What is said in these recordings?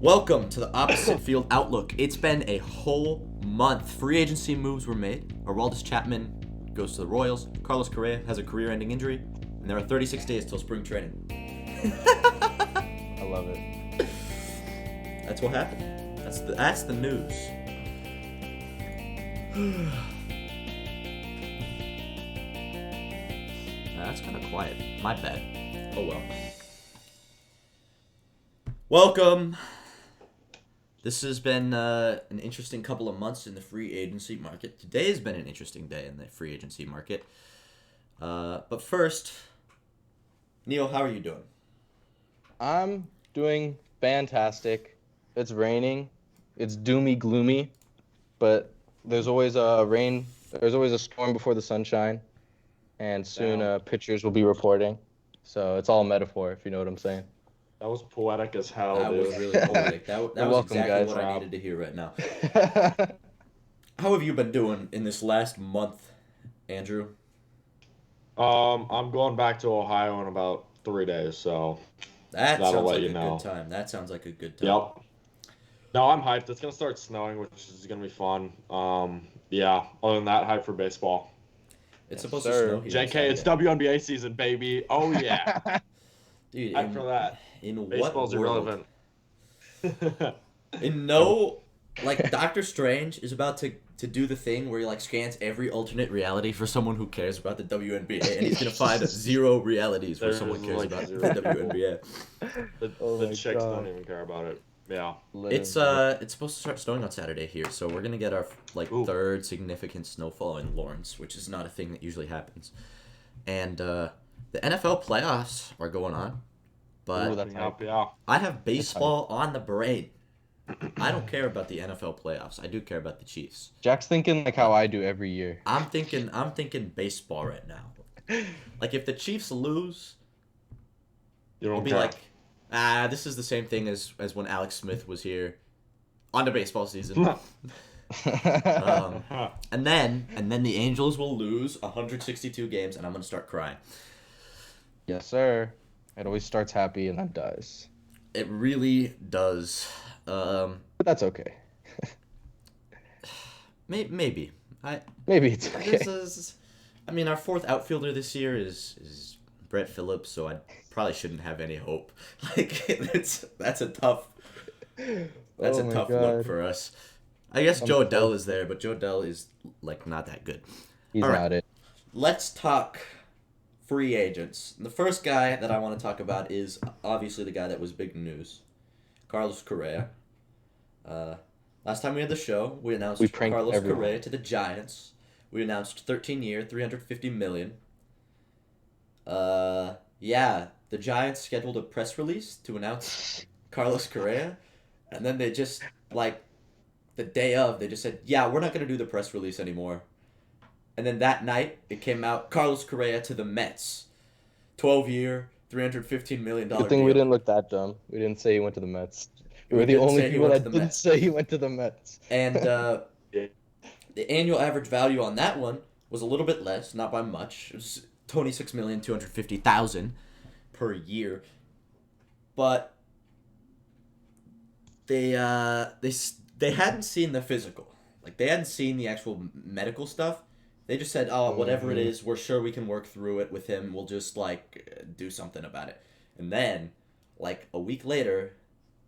Welcome to the Opposite Field Outlook. It's been a whole month. Free agency moves were made. Aroldis Chapman goes to the Royals. Carlos Correa has a career-ending injury. And there are 36 days till spring training. I love it. That's what happened. That's the news. That's kind of quiet. My bad. Oh well. Welcome. This has been an interesting couple of months in the free agency market. Today has been an interesting day in the free agency market. But first, Neal, how are you doing? I'm doing fantastic. It's raining. It's doomy gloomy, but there's always a rain. There's always a storm before the sunshine, and soon pitchers will be reporting. So it's all a metaphor, if you know what I'm saying. That was poetic as hell, That dude. was really poetic. That was welcome, exactly guys. what I needed to hear right now. How have you been doing in this last month, Andrew? I'm going back to Ohio in about 3 days, so That that'll sounds let like you a know. good time. That sounds like a good time. Yep. No, I'm hyped. It's gonna start snowing, which is gonna be fun. Yeah. Other than that, hyped for baseball. It's Yes, supposed sir. to snow here. JK, it's WNBA season, baby. Oh yeah. Dude, Hyped for that. in Baseball's what world? irrelevant. In no, like Doctor Strange is about to do the thing where he like scans every alternate reality for someone who cares about the WNBA, and he's gonna find zero realities where There's someone cares like about zero. the WNBA. Oh The my chicks God. don't even care about it. Yeah. It's supposed to start snowing on Saturday here, so we're gonna get our Ooh. third significant snowfall in Lawrence, which is not a thing that usually happens. And the NFL playoffs are going on, but Ooh, that's hype. Yeah. I have baseball on the brain. I don't care about the NFL playoffs. I do care about the Chiefs. Jack's thinking like how I do every year. I'm thinking baseball right now. Like if the Chiefs lose, You I'll don't be care. like, this is the same thing as when Alex Smith was here on the baseball season. And then the Angels will lose 162 games, and I'm gonna start crying. Yes, sir. It always starts happy and then dies. It really does. But that's okay. Maybe Maybe it's okay. this is. I mean, our fourth outfielder this year is Brett Phillips, so I probably shouldn't have any hope. Like that's a tough Oh my look God. for us. I guess I'm Joe so- Adele is there, but Joe Adele is like not that good. He's All right. not it. Let's talk free agents. The first guy that I want to talk about is obviously the guy that was big news, Carlos Correa. Last time we had the show, we announced We pranked Carlos everyone. Correa to the Giants. We announced 13-year, $350 million. Yeah, the Giants scheduled a press release to announce Carlos Correa, and then they just like the day of, they just said, "Yeah, we're not gonna do the press release anymore." And then that night, it came out, Carlos Correa to the Mets. 12-year, $315 million Good thing deal. we didn't look that dumb. We didn't say he went to the Mets. We were the didn't only say he people went that to the didn't Mets. say he went to the Mets. And the annual average value on that one was a little bit less, not by much. It was $26,250,000 per year. But they hadn't seen the physical. Like, they hadn't seen the actual medical stuff. They just said, "Oh, whatever it is, we're sure we can work through it with him. We'll just, like, do something about it." And then, like, a week later,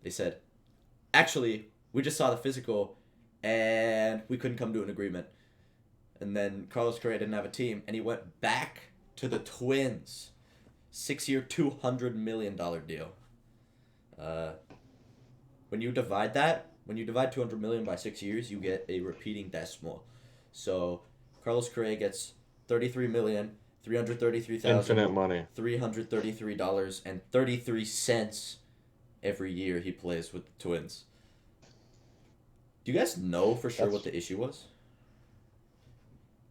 they said, "Actually, we just saw the physical, and we couldn't come to an agreement." And then Carlos Correa didn't have a team, and he went back to the Twins. 6-year, $200 million deal. When you divide $200 million by 6 years, you get a repeating decimal. So Carlos Correa gets $33,333,000. Infinite money. $333.33 every year he plays with the Twins. Do you guys know for sure what the issue was?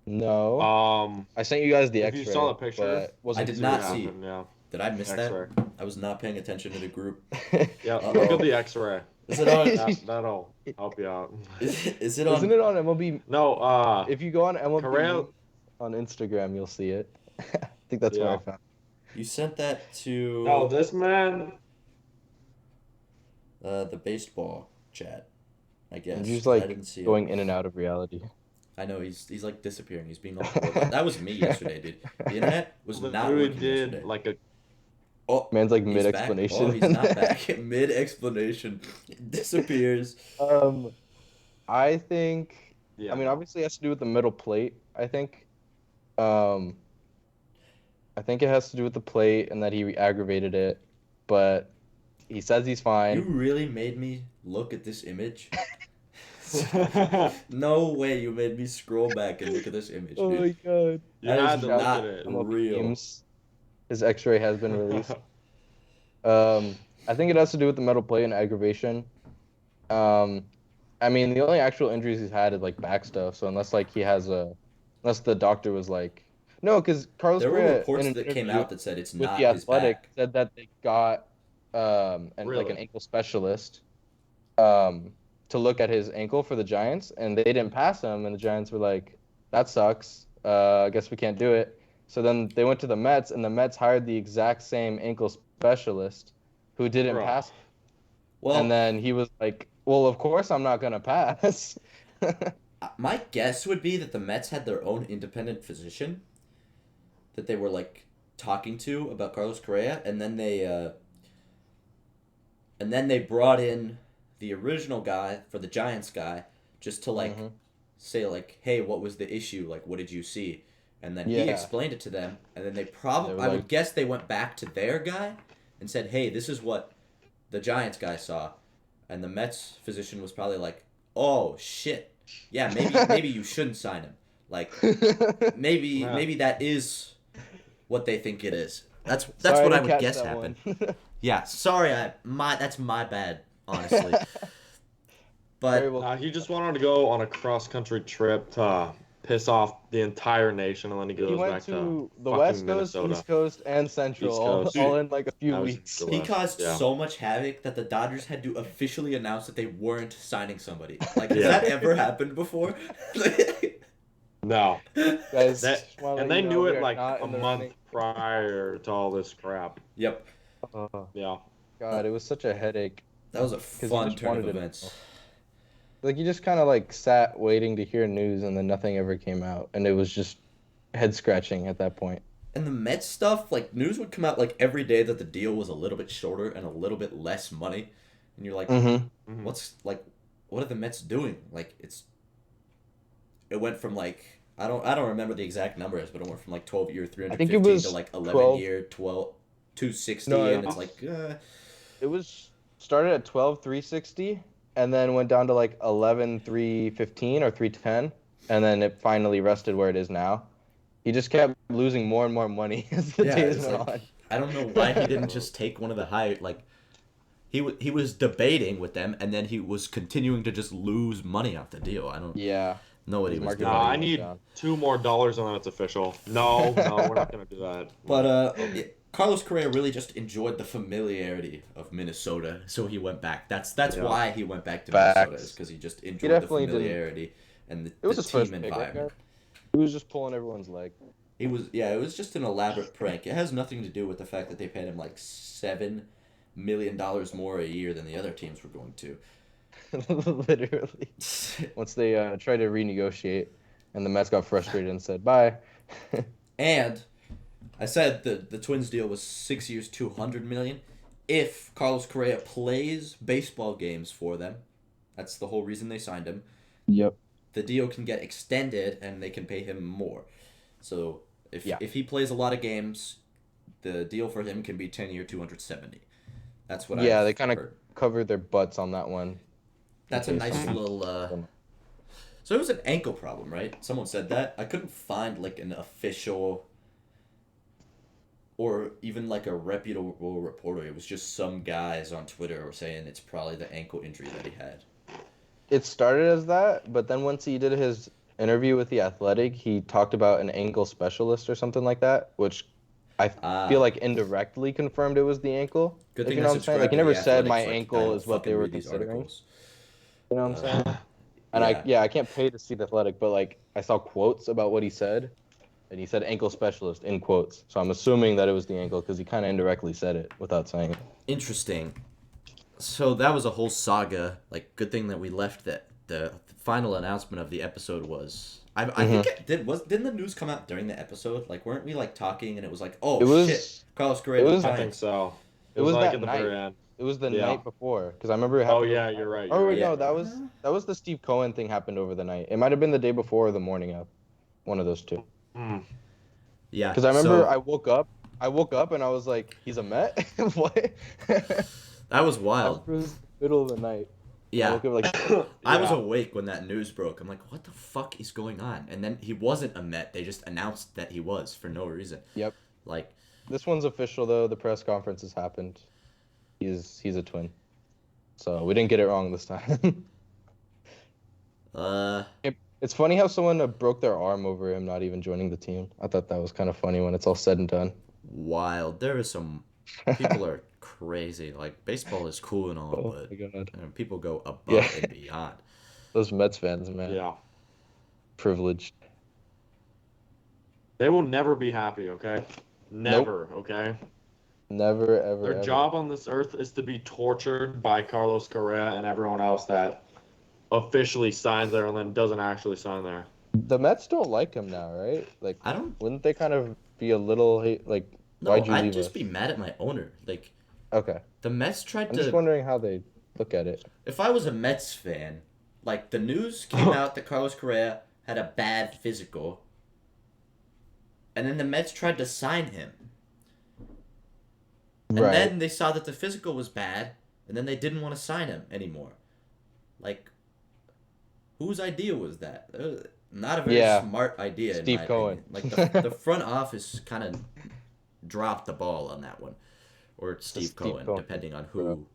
No. I sent you guys the If X-ray. you saw the picture, but wasn't I did see not what see. happened, yeah. Did I miss X-ray. that? I was not paying attention to the group. Yeah, Uh-oh. look at the X-ray. Is it on? That'll help you out. Is it on? Isn't it on MLB? No, If you go on MLB Correa- on Instagram, you'll see it. I think that's where I Yeah. found. You sent that to. no, this man. The baseball chat, I guess. And he's 'cause I like didn't see going it. in and out of reality. I know he's like disappearing. He's being all bored. That was me yesterday, dude. The internet was not Literally working did yesterday. like a Oh, Man's like he's mid back. Oh, explanation. he's not back. Mid explanation, disappears. um, I think. I yeah mean, no. obviously, it has to do with the middle plate. I think. Um, I think it has to do with the plate and that he aggravated it, but he says he's You fine. really made me look at this image. No way you made me scroll back and look at this image, Oh my dude. god. You That is had to Shout look out at not it. to MLB real. Games. His X-ray has been released. I think it has to do with the metal plate and aggravation. Um, I mean, the only actual injuries he's had is like back stuff. So unless the doctor was like, no, because Carlos There were Correa in reports an that came interview out that said it's with the not his Athletic back. said that they got like an Really? ankle specialist um to look at his ankle for the Giants, and they didn't pass him, and the Giants were like, that sucks. I guess we can't do it. So then they went to the Mets, and the Mets hired the exact same ankle specialist who didn't Bro. pass. And Well, then he was like, well, of course I'm not gonna pass. my guess would be that the Mets had their own independent physician that they were like talking to about Carlos Correa, and then they brought in the original guy for the Giants guy just to like Mhm. say like, hey, what was the issue? Like, what did you see? And then he Yeah. explained it to them, and then they They probably, were I like, would guess they went back to their guy and said, hey, this is what the Giants guy saw, and the Mets physician was probably like, oh shit, yeah, maybe you shouldn't sign him. Like maybe Yeah. that is what they think it is. That's sorry what to I would catch guess that happened. one. Yeah, sorry, that's my bad, honestly. Very But well. He just wanted to go on a cross country trip to piss off the entire nation, and then he He goes went back to to the fucking West Coast, Minnesota. East Coast, and Central, East all, Coast. all dude, in like a few That was weeks. the he West. caused Yeah. so much havoc that the Dodgers had to officially announce that they weren't signing somebody. Like, has Yeah. that ever happened before? No. Guys, That just wanna let and they you know knew we it are like not a in the month running. prior to all this crap. Yep, Oh, Yeah. God, it was such a headache that was a because you fun just turn of wanted to events. know. Like you just kind of like sat waiting to hear news, and then nothing ever came out, and it was just head scratching at that point. And the Mets stuff, like news would come out like every day that the deal was a little bit shorter and a little bit less money, and you're like, Mm-hmm. Mhm. what are the Mets doing? Like it went from like I don't remember the exact numbers, but it went from like 12-year I think it 315 to was like 11 12. year 260, No, and it's like it was started at 12,360, and then went down to like 11,315 or 310, and then it finally rested where it is now. He just kept losing more and more money as the yeah, days it's went like on. I don't know why he didn't just take one of the high like he was debating with them, and then he was continuing to just lose money off the deal. I don't Yeah. know what he His was market doing. Nah, I went need down. $2 more, and then it's official. No, we're not gonna do that. But Um, Carlos Correa really just enjoyed the familiarity of Minnesota, so he went back. That's Yeah. why he went back to Facts. Minnesota, is because he just enjoyed the definitely didn't- familiarity and It was the his first team pick, right, environment. He was just pulling everyone's leg. It was just an elaborate prank. It has nothing to do with the fact that they paid him like $7 million more a year than the other teams were going to. Literally. Once they tried to renegotiate, and the Mets got frustrated and said bye. And I said the Twins deal was 6 years, $200 million. If Carlos Correa plays baseball games for them, that's the whole reason they signed him. Yep. The deal can get extended and they can pay him more. So if Yeah. he plays a lot of games, the deal for him can be 10-year, 270. That's what Yeah, I've they kind of heard. covered their butts on that one. That's a Okay, nice so- little. So it was an ankle problem, right? Someone said that. I couldn't find like an official or even like a reputable reporter. It was just some guys on Twitter were saying it's probably the ankle injury that he had. It started as that, but then once he did his interview with The Athletic, he talked about an ankle specialist or something like that, which I feel like indirectly confirmed it was the ankle. Good If thing you know I what I'm saying? subscribed Like he to never The said my Athletic, so I ankle don't is what they fucking were read these considering. articles. You know what I'm saying? And Yeah. I can't pay to see The Athletic, but like I saw quotes about what he said, and he said ankle specialist in quotes. So I'm assuming that it was the ankle because he kind of indirectly said it without saying it. Interesting. So that was a whole saga. Like, good thing that we left that. The final announcement of the episode was. I think it didn't the news come out during the episode? Like, weren't we like talking and it was like, oh It was. shit, Carlos Correa It to the was. I think Giants. so. It was like that in the night. very end. It was the Yeah. night before, because I remember it Oh happened. yeah, you're right. Oh You're wait, right. no, Yeah. that was the Steve Cohen thing happened over the night. It might have been the day before or the morning of, one of those two. Mm. Yeah. Because I remember so, I woke up and I was like, he's a Met? What? that was It wild. was middle of the night. I Yeah. woke up like, I was Yeah. awake when that news broke. I'm like, what the fuck is going on? And then he wasn't a Met. They just announced that he was for no reason. Yep. Like, this one's official though. The press conference has happened. He's a twin. So we didn't get it wrong this time. It's funny how someone broke their arm over him not even joining the team. I thought that was kind of funny when it's all said and done. wild. There is some people are crazy. Like, baseball is cool and all, Oh but my God. people go above Yeah. and beyond. Those Mets fans, man. Yeah. Privileged. They will never be happy. Okay. Never. Okay. Never, ever, Their ever. job on this earth is to be tortured by Carlos Correa and everyone else that officially signs there and then doesn't actually sign there. The Mets don't like him now, right? Like, I don't wouldn't they kind of be a little like, know. why'd you I'd leave just us? be mad at my owner. Like, Okay. the Mets tried I'm just to. wondering how they look at it. If I was a Mets fan, like, the news came out that Carlos Correa had a bad physical, and then the Mets tried to sign him. And Right. then they saw that the physical was bad, and then they didn't want to sign him anymore. Like, whose idea was that? Not a very Yeah. smart idea, Steve in my Cohen. opinion. Like, the front office kind of dropped the ball on that one. Or Steve Steve Cohen, Cohen. depending on who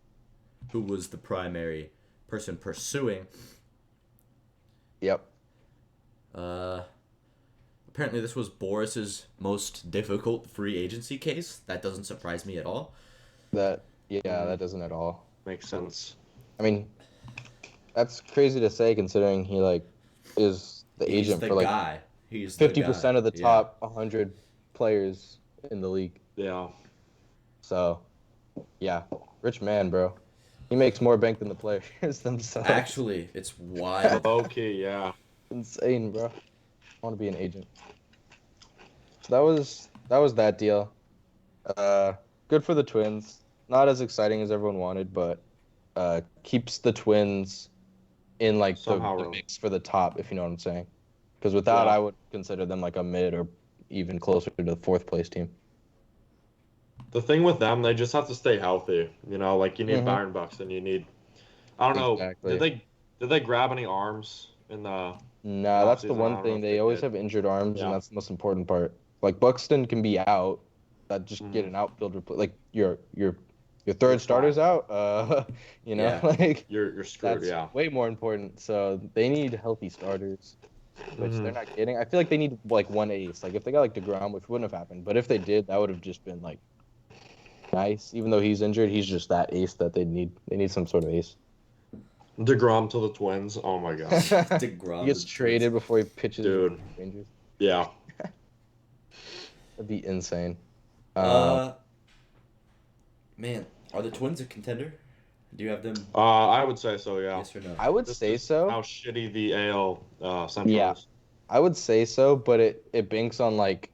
was the primary person pursuing. Yep. Apparently this was Boris's most difficult free agency case. That doesn't surprise me at all. That doesn't at all. Makes sense. I mean, that's crazy to say considering he like is the He's agent the for like guy. He's the 50% guy. of the Yeah. top 100 players in the league. Yeah. So, yeah, rich man, bro. He makes more bank than the players themselves. Actually, it's wild. Okay. Yeah. Insane, bro. I want to be an agent. So that was that deal. Good for the Twins. Not as exciting as everyone wanted, but keeps the Twins in like Somehow the really. mix for the top, if you know what I'm saying. Because without, Yeah. I would consider them like a mid or even closer to the fourth place team. The thing with them, they just have to stay healthy. You know, like you need Mhm. Byron Buxton. You need. I don't know. Exactly. Did they grab any arms in the? Nah, that's the offseason? I one don't know thing. if They they always did. have injured arms, Yeah. and that's the most important part. Like Buxton can be out, that just get Mhm. an outfield like your third starter's out. You know, Yeah. like You're screwed. that's Yeah. way more important. So they need healthy starters, which Mhm. they're not getting. I feel like they need like one ace. Like if they got like DeGrom, which wouldn't have happened, but if they did, that would have just been like nice. Even though he's injured, he's just that ace that they need. They need some sort of ace. DeGrom to the Twins. Oh my god. DeGrom He gets is- traded before he pitches. Dude. with the Rangers. Yeah. That'd be insane. Man, are the Twins a contender? Do you have them? I would say so. Yeah. Yes or no? I would Just say is so. How shitty the AL Central Yeah. is. I would say so, but it banks on like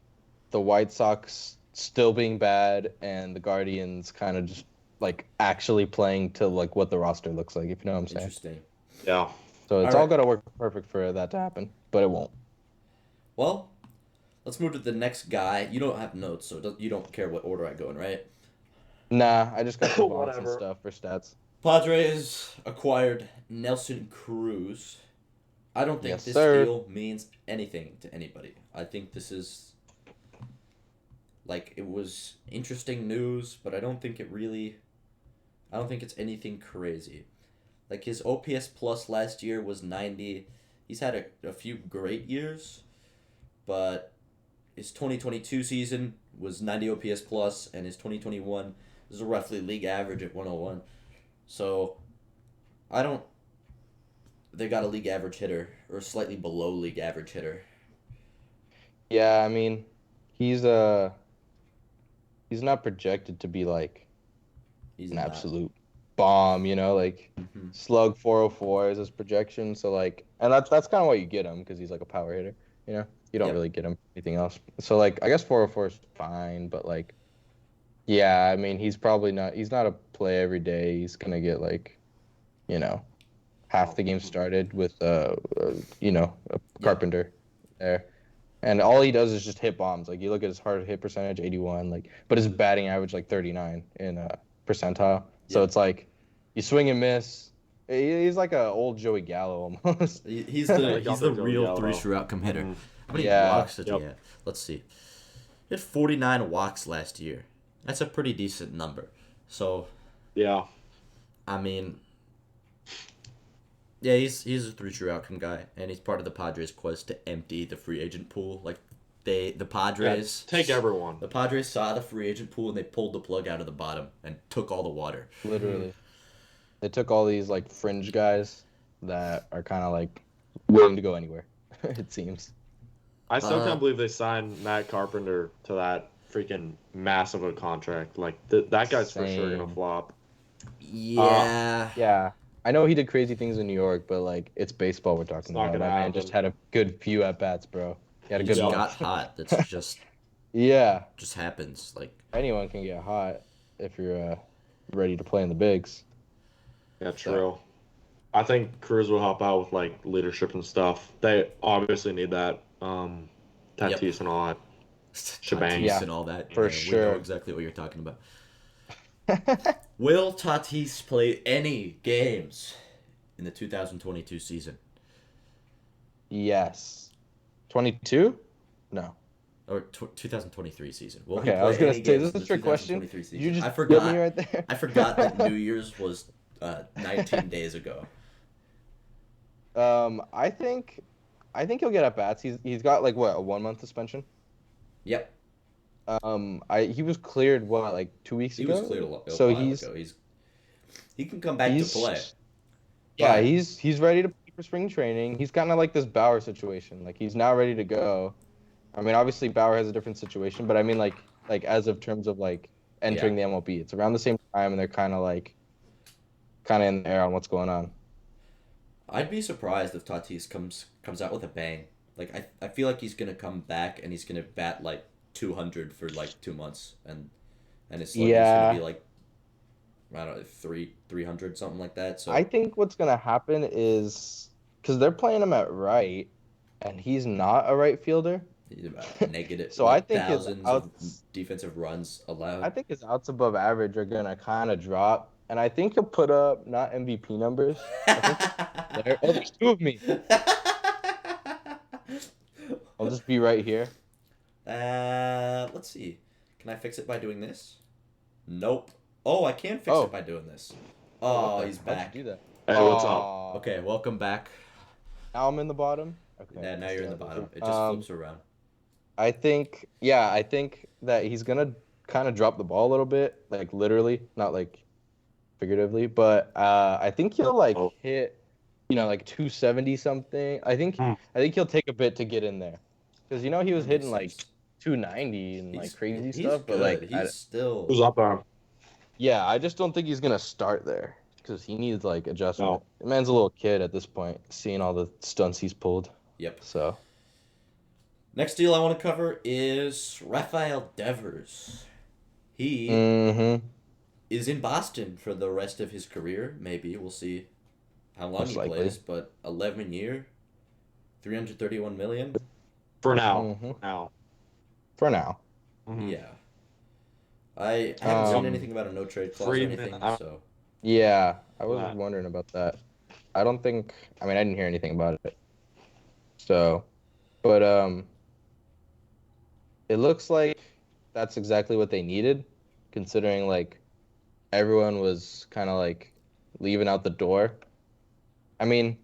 the White Sox still being bad and the Guardians kind of just like actually playing to like what the roster looks like, if you know what I'm saying. Interesting. Yeah. So it's All all right. got to work perfect for that to happen, but it won't. Well, let's move to the next guy. You don't have notes, so you don't care what order I go in, right? Nah, I just got the bonds and Whatever. stuff for stats. Padres acquired Nelson Cruz. I don't think Yes, this sir. deal means anything to anybody. I think this is like it was interesting news, but I don't think it's anything crazy. Like his OPS plus last year was 90. He's had a few great years, but his 2022 season was 90 OPS plus, and his 2021 is roughly league average at 101. So, they got a league average hitter, or slightly below league average hitter. Yeah, I mean, he's not projected to be like He's an not. absolute bomb, you know, like slug 404 is his projection. So like, and that's kind of why you get him because he's like a power hitter. You know, you don't Yep. really get him anything else. So like, I guess 404 is fine, but like, yeah, I mean, he's probably not. He's not a play every day. He's gonna get like, you know, half the game started with you know, a Carpenter there. And all he does is just hit bombs. Like you look at his hard hit percentage, 81, like, but his batting average like 39 in percentile. So it's like you swing and miss. He's like a old Joey Gallo almost. He's the Joey real Gallo. 3-strike outcome hitter. How many Yeah. walks did he have? Let's see. He had 49 walks last year. That's a pretty decent number. So, Yeah. I mean, yeah, he's a 3-true outcome guy, and he's part of the Padres' quest to empty the free agent pool. Like the Padres Take everyone. The Padres saw the free agent pool and they pulled the plug out of the bottom and took all the water. Literally, they took all these like fringe guys that are kind of like willing to go anywhere. It seems. I still can't believe they signed Matt Carpenter to that freaking massive a contract. Like that guy's for sure gonna flop. Yeah. Yeah. I know he did crazy things in New York, but like it's baseball we're talking not about. gonna That man happen. just had a good few at bats, bro. He had a He good just month. got hot. That's just Yeah, happens. Like anyone can get hot if you're ready to play in the bigs. Yeah, true. I think Cruz will help out with like leadership and stuff. They obviously need that. Tatis and all that. Shebang. Tatis Yeah, and all that. for We sure. know exactly what you're talking about. Will Tatis play any games in the 2022 season? Yes. 22? No. Or 2023 season? Will Okay, he I was play gonna any say, games is this in a the trick question? 2023 season? You just I got forgot. me right there. I forgot that New Year's was 19 days ago. I think he'll get at bats. He's got like what, a 1 month suspension? Yep. He was cleared what, like 2 weeks He ago? was cleared a while So ago. He can come back to play. Yeah, But- he's ready to play for spring training. He's kind of like this Bauer situation. Like he's now ready to go. I mean, obviously Bauer has a different situation, but I mean like as of terms of like entering the MLB, it's around the same time, and they're kind of in the air on what's going on. I'd be surprised if Tatis comes out with a bang. Like I feel like he's gonna come back and he's gonna bat like 200 for like 2 months and his slugging's gonna be like, I don't know, 300, something like that. So I think what's gonna happen is because they're playing him at right, and he's not a right fielder. he's about negative. So like I think his thousands outs, of defensive runs allowed. I think his outs above average are gonna kind of drop, and I think he'll put up not MVP numbers. There's two of me. I'll just be right here. Let's see. Can I fix it by doing this? Nope. Oh, I can fix it by doing this. Oh, he's back. How'd you do that? Hey, what's up? Aw. Okay, welcome back. Now I'm in the bottom. Okay. Yeah, now you're in the bottom. It just flips around. I think that he's gonna kind of drop the ball a little bit, like literally, not like figuratively, but I think he'll like hit, like 270 something. I think he'll take a bit to get in there, because he was hitting like 290 and like crazy stuff, but like he's still. Who's up there? yeah, I just don't think he's gonna start there because he needs like adjustment. No. The man's a little kid at this point, seeing all the stunts he's pulled. Yep. So Next deal I want to cover is Rafael Devers. He is in Boston for the rest of his career. Maybe we'll see how long Most he likely. plays, but 11 year, 331 million. For now. For now. Yeah. I haven't seen anything about a no trade clause or Freeman, anything, so Yeah, I was Wow. wondering about that. I didn't hear anything about it. So, but it looks like that's exactly what they needed, considering like everyone was kind of like leaving out the door. I mean,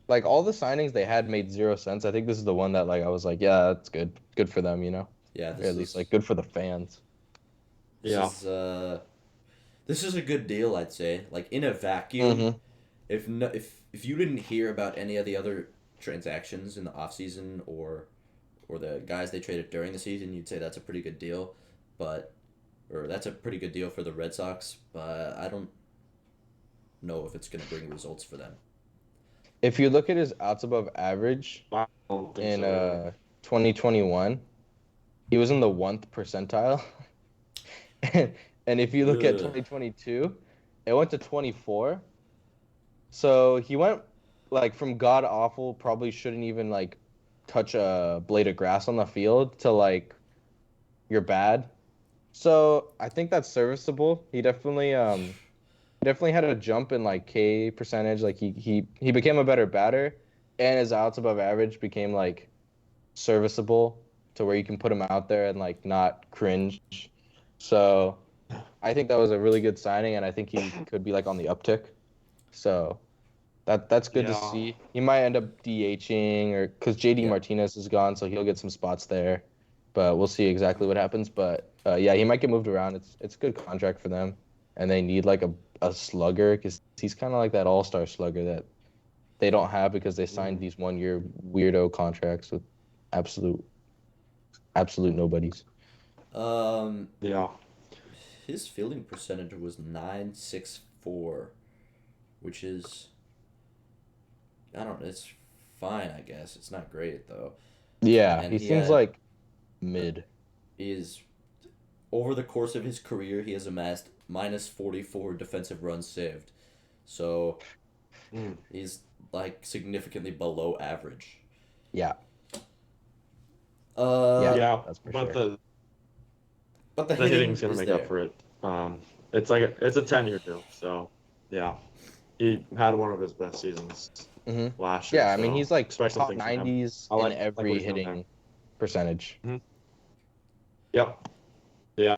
like all the signings they had made zero sense. I think this is the one that like I was like, yeah, that's good for them, yeah. or at least like good for the fans. This is a good deal, I'd say. Like in a vacuum, if you didn't hear about any of the other transactions in the offseason or the guys they traded during the season, you'd say that's a pretty good deal, or that's a pretty good deal for the Red Sox. But know if it's going to bring results for them. If you look at his outs above average I don't think in so. 2021, he was in the 1th percentile. And if you look at Ugh. 2022, it went to 24. So he went like from god awful, probably shouldn't even like touch a blade of grass on the field to like you're bad. So I think that's serviceable. He definitely had a jump in like K percentage. Like he became a better batter, and his outs above average became like serviceable to where you can put him out there and like not cringe. So I think that was a really good signing, and I think he could be like on the uptick. So that's good to Yeah. see. He might end up DHing or because JD Yeah. Martinez is gone, so he'll get some spots there. But we'll see exactly what happens. But yeah, he might get moved around. It's a good contract for them, and they need like a slugger because he's kind of like that all-star slugger that they don't have because they signed these 1-year weirdo contracts with absolute nobodies. Yeah. His fielding percentage was .964, which is, I don't know, it's fine, I guess. It's not great though. Yeah, And he he seems had like mid. is over the course of his career, he has amassed -44 defensive runs saved. So he's like significantly below average. Yeah, Uh, Yeah, that's for but sure. but the the hitting hitting's gonna is make there. up for it. It's like it's a 10-year deal, so yeah, he had one of his best seasons Mm-hmm. last year. Yeah, I mean so he's like expect some top things from him. 90s I in like what every he's doing there. hitting percentage. Yep. Yeah.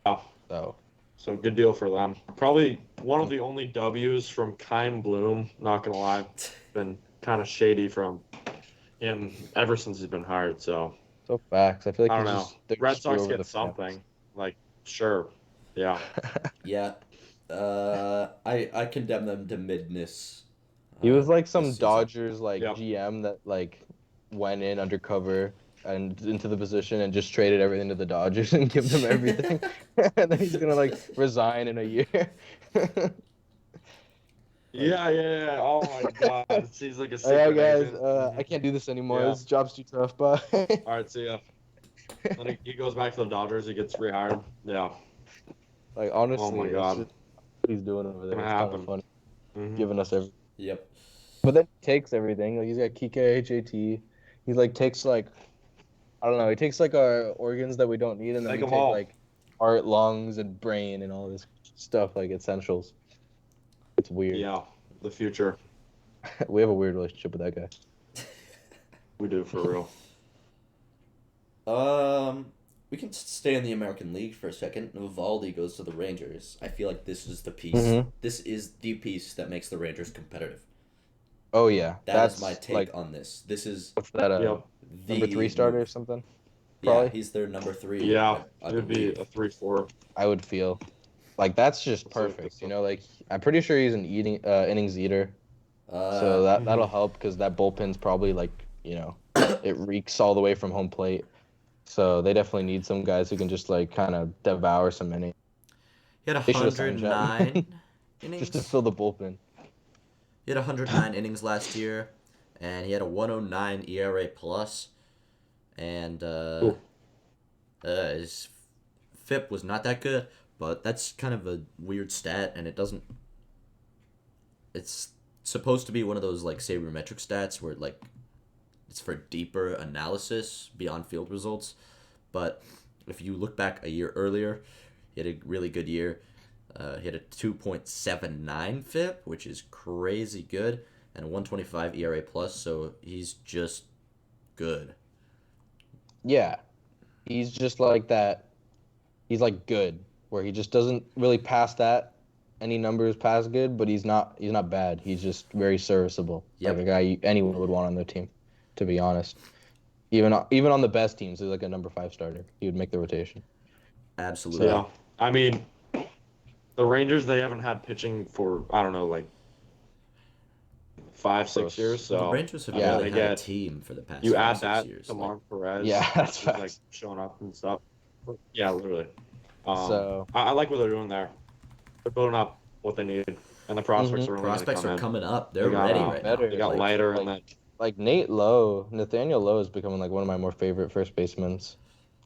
So So good deal for them. Probably one of the only W's from Kyle Bloom. Not gonna lie, been kind of shady from him ever since he's been hired. So facts. I feel like I don't know. they Red screw Sox over get the fans. something. Like sure, yeah. Yeah. I condemn them to midness. He was like This some season. Dodgers like Yep. GM that like went in undercover and into the position and just traded everything to the Dodgers and give them everything. And then he's gonna like resign in a year. Yeah. Oh my God, it seems like a All right, secret guys. agent. I can't do this anymore. Yeah. This job's too tough. Bye. All right, see ya. Then he goes back to the Dodgers. He gets rehired. Yeah. Like Oh honestly, my it's God, just what he's doing over there. gonna It's kind of happen. funny, Hmm. giving us everything. Yep. But then he takes everything. Like he's got Kike, JT. He like takes like I don't know. He takes like our organs that we don't need, and then Take we them take all. like heart, lungs, and brain and all this stuff like essentials. It's weird. Yeah, the future. We have a weird relationship with that guy. We do for real. We can stay in the American League for a second. Eovaldi goes to the Rangers. I feel like this is the piece. Mhm. This is the piece that makes the Rangers competitive. Oh yeah, That's my take like on this. This is what's that? Yep. the Number 3 starter or move. something? Yeah, Probably. he's their number 3. Yeah, I it would be believe. a 3-4. I would feel like that's just That's what it perfect. is. You know, like I'm pretty sure he's an innings eater. So Uh, that'll help because that bullpen's probably like it reeks all the way from home plate. So they definitely need some guys who can just like kind of devour some innings. he had They should have signed 109 Chapman innings. just to fill the bullpen. He had 109 innings last year, and he had a 109 ERA plus, and his FIP was not that good, but that's kind of a weird stat, and it doesn't. It's supposed to be one of those like sabermetric stats where like it's for deeper analysis beyond field results, but if you look back a year earlier, he had a really good year. He had a 2.79 FIP, which is crazy good, and a 125 ERA plus. So he's just good. Yeah, he's just like that. He's like good, where he just doesn't really pass that any numbers past good, but he's not bad. He's just very serviceable, Yep. like a guy anyone would want on their team, to be honest. Even on the best teams, he's like a number 5 starter. He would make the rotation. Absolutely. Yeah, I mean, the Rangers, they haven't had pitching for I don't know, like 5-6 years. The So Rangers have Yeah, really they had a get team for the past you 5, add 6 that years. to Like, Mark Perez. Yeah, that's who's like facts. showing up and stuff. Yeah, literally. So I like what they're doing there. They're building up what they need, And the prospects Mhm. are only going to Prospects come are in. coming up. They're They got, ready uh, right better. now. They got Like- lighter like- and then Like Nathaniel Lowe is becoming like one of my more favorite first basemen.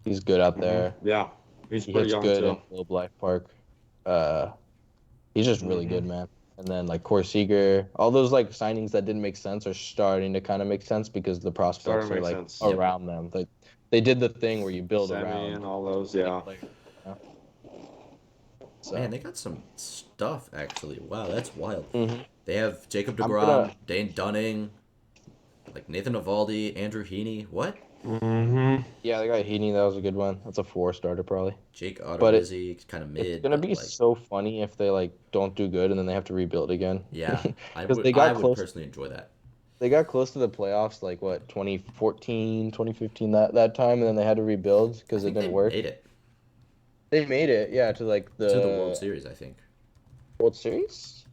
He's good out there. yeah, he's He pretty hits young good too. in Globe Life Park. He's just really good, man. And then like Corey Seager, all those like signings that didn't make sense are starting to kind of make sense because the prospects Starting to are make like sense. Yep. around them. Like they did the thing where you build Semi around and all those, big yeah. players, you know? So Man, they got some stuff actually. Wow, that's wild. Mhm. They have Jacob I'm DeGrom, gonna- Dane Dunning, like Nathan Eovaldi, Andrew Heaney. What? Yeah, they got Heaney. That was a good one. That's a 4-starter probably. Jake But Odorizzi, kind of mid. It's gonna but, be like, so funny if they like don't do good and then they have to rebuild again. yeah, I 'Cause would. they got I would close. personally enjoy that. They got close to the playoffs like what 2014, 2015 that time, and then they had to rebuild because I it think didn't they work. made it They made it, yeah, to like to the World Series. I think. World Series.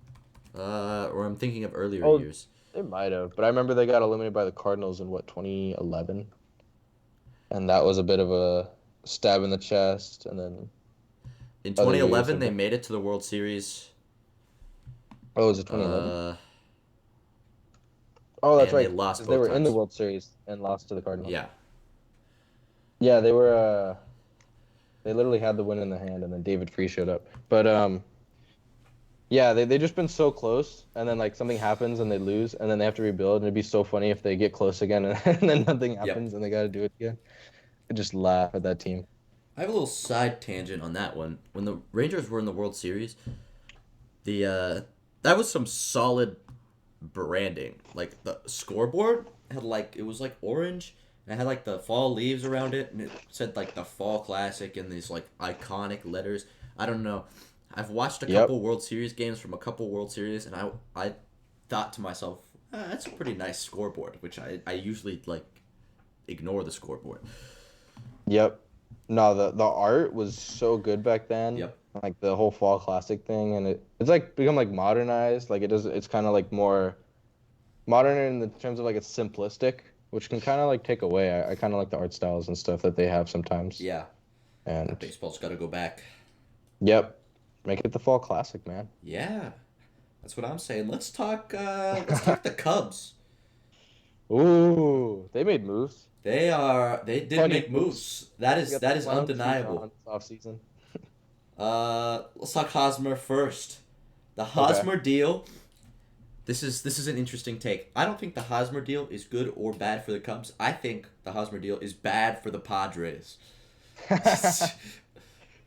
Or I'm thinking of earlier Oh, years. They might have, but I remember they got eliminated by the Cardinals in what 2011, and that was a bit of a stab in the chest. And then In other years 2011, have they been- made it to the World Series. was it 2011? and That's right. they lost 'Cause they both were in the times. World Series and lost to the Cardinals. Yeah, Yeah, they were. They literally had the win in the hand, and then David Free showed up. But yeah, they just been so close, and then like something happens and they lose, and then they have to rebuild, and it'd be so funny if they get close again and, and then nothing happens and they got to do it again. I just laugh at that team. I have a little side tangent on that one. When the Rangers were in the World Series, that was some solid branding. Like the scoreboard had like it was like orange and it had like the fall leaves around it and it said like the Fall Classic in these like iconic letters. I don't know. I've watched a couple World Series games from a couple World Series and I thought to myself, that's a pretty nice scoreboard, which I usually like ignore the scoreboard. Yep. No, the art was so good back then. Yep. Like the whole Fall Classic thing, and it's like become like modernized. Like it's kind of like more modern in the terms of like it's simplistic, which can kind of like take away. I kind of like the art styles and stuff that they have sometimes. Yeah. And Baseball's got to go back. yep, make it the Fall Classic, man. Yeah. That's what I'm saying. Let's talk the Cubs. Ooh, they made moves. They did Funny make moves. That is undeniable. Off season. Let's talk Hosmer first. The Hosmer deal. This is an interesting take. I don't think the Hosmer deal is good or bad for the Cubs. I think the Hosmer deal is bad for the Padres.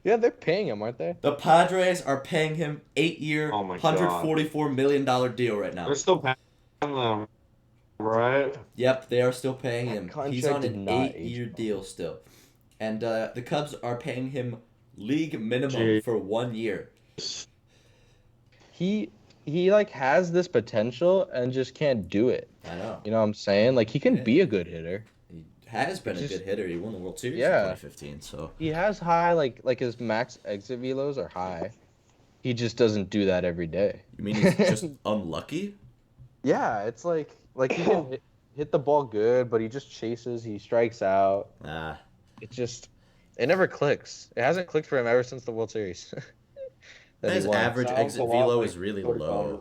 Yeah, they're paying him, aren't they? The Padres are paying him 8-year, Oh my God. $144 million deal right now. They're still paying them, right? Yep, they are still paying That him. He's contract on did an not 8-year age deal still. And the Cubs are paying him league minimum Gee. for 1 year. He like has this potential and just can't do it. I know. You know what I'm saying? Like he can Yeah. be a good hitter. He has been a Just- good hitter. He won the World Series Yeah. in 2015, so He has high like his max exit velos are high. He just doesn't do that every day. you mean he's just unlucky? Yeah, it's like he can hit the ball good, but he just chases, he strikes out. Ah, It never clicks. It hasn't clicked for him ever since the World Series. that he his won. average Sounds exit a lot velo like is really Cody low. Bellinger.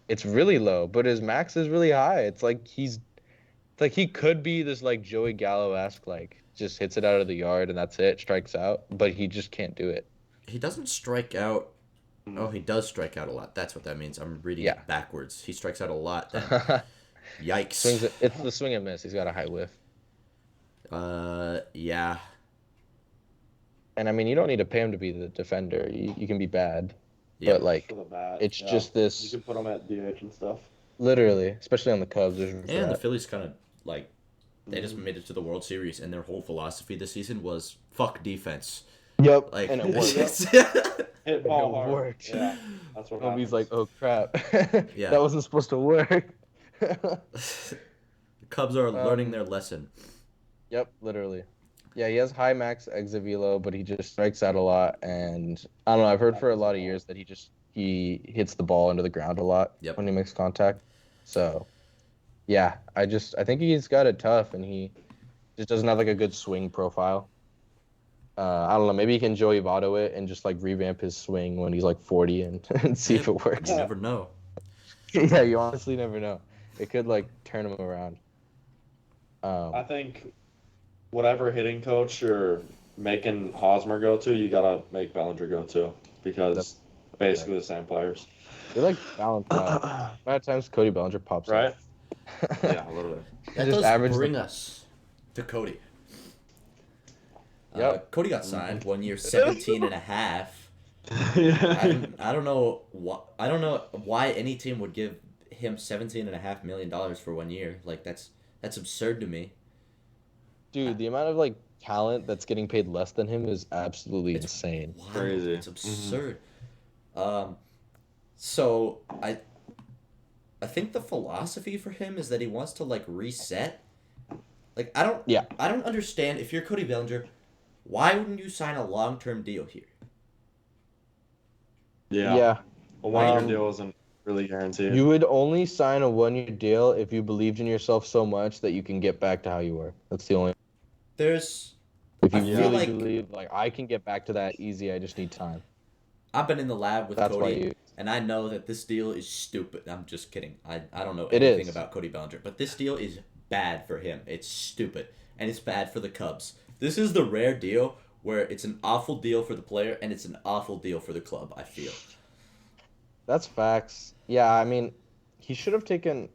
It's really low, but his max is really high. It's like he could be this like Joey Gallo-esque, like just hits it out of the yard and that's it, strikes out, but he just can't do it. He doesn't strike out. Oh, he does strike out a lot. That's what that means. I'm reading Yeah. it backwards. He strikes out a lot. Then. Yikes. It's the swing and miss. He's got a high whiff. Yeah. And I mean, you don't need to pay him to be the defender. You can be bad, Yeah. but like For the bat. it's yeah. just You this can put them at DH and stuff. literally, especially on the Cubs. There's room for And the that. Phillies kind of like they just made it to the World Series, and their whole philosophy this season was fuck defense. Yep, Like, and it worked. Hit ball It hard. worked. Yeah, that's what Nobody's happens. like, oh crap, Yeah. that wasn't supposed to work. The Cubs are learning their lesson. Yep, literally. Yeah, he has high max exit velo, but he just strikes out a lot. And I don't know. I've heard for a lot of years that he hits the ball into the ground a lot Yep. when he makes contact. So, yeah, I think he's got it tough, and he just doesn't have like a good swing profile. I don't know. Maybe he can Joey Votto it and just like revamp his swing when he's like 40 and see if it works. You never know. Yeah, you honestly never know. It could like turn him around. I think whatever hitting coach you're making Hosmer go to, you gotta make Bellinger go to because basically the same players. They're like balanced out. A lot of times Cody Bellinger pops Right? up. Yeah, a little bit. That Just does average bring the- us to Cody. Yep. Cody got signed 1 year, 17 and a half. Yeah. I don't know why any team would give him $17.5 million for 1 year. Like that's absurd to me. Dude, the amount of like talent that's getting paid less than him is absolutely It's insane. Wow, Crazy. it's absurd. So I think the philosophy for him is that he wants to like reset. Like I don't understand if you're Cody Bellinger, why wouldn't you sign a long-term deal here? Yeah. A 1 year Um, deal isn't really guaranteed. You would only sign a 1 year deal if you believed in yourself so much that you can get back to how you were. That's the only. There's If you I feel really like- believe, like, I can get back to that easy, I just need time. I've been in the lab with That's why Cody, you. and I know that this deal is stupid. I'm just kidding. I don't know It anything is. about Cody Bellinger, but this deal is bad for him. It's stupid, and it's bad for the Cubs. This is the rare deal where it's an awful deal for the player and it's an awful deal for the club, I feel. That's facts. Yeah, I mean, he should have taken.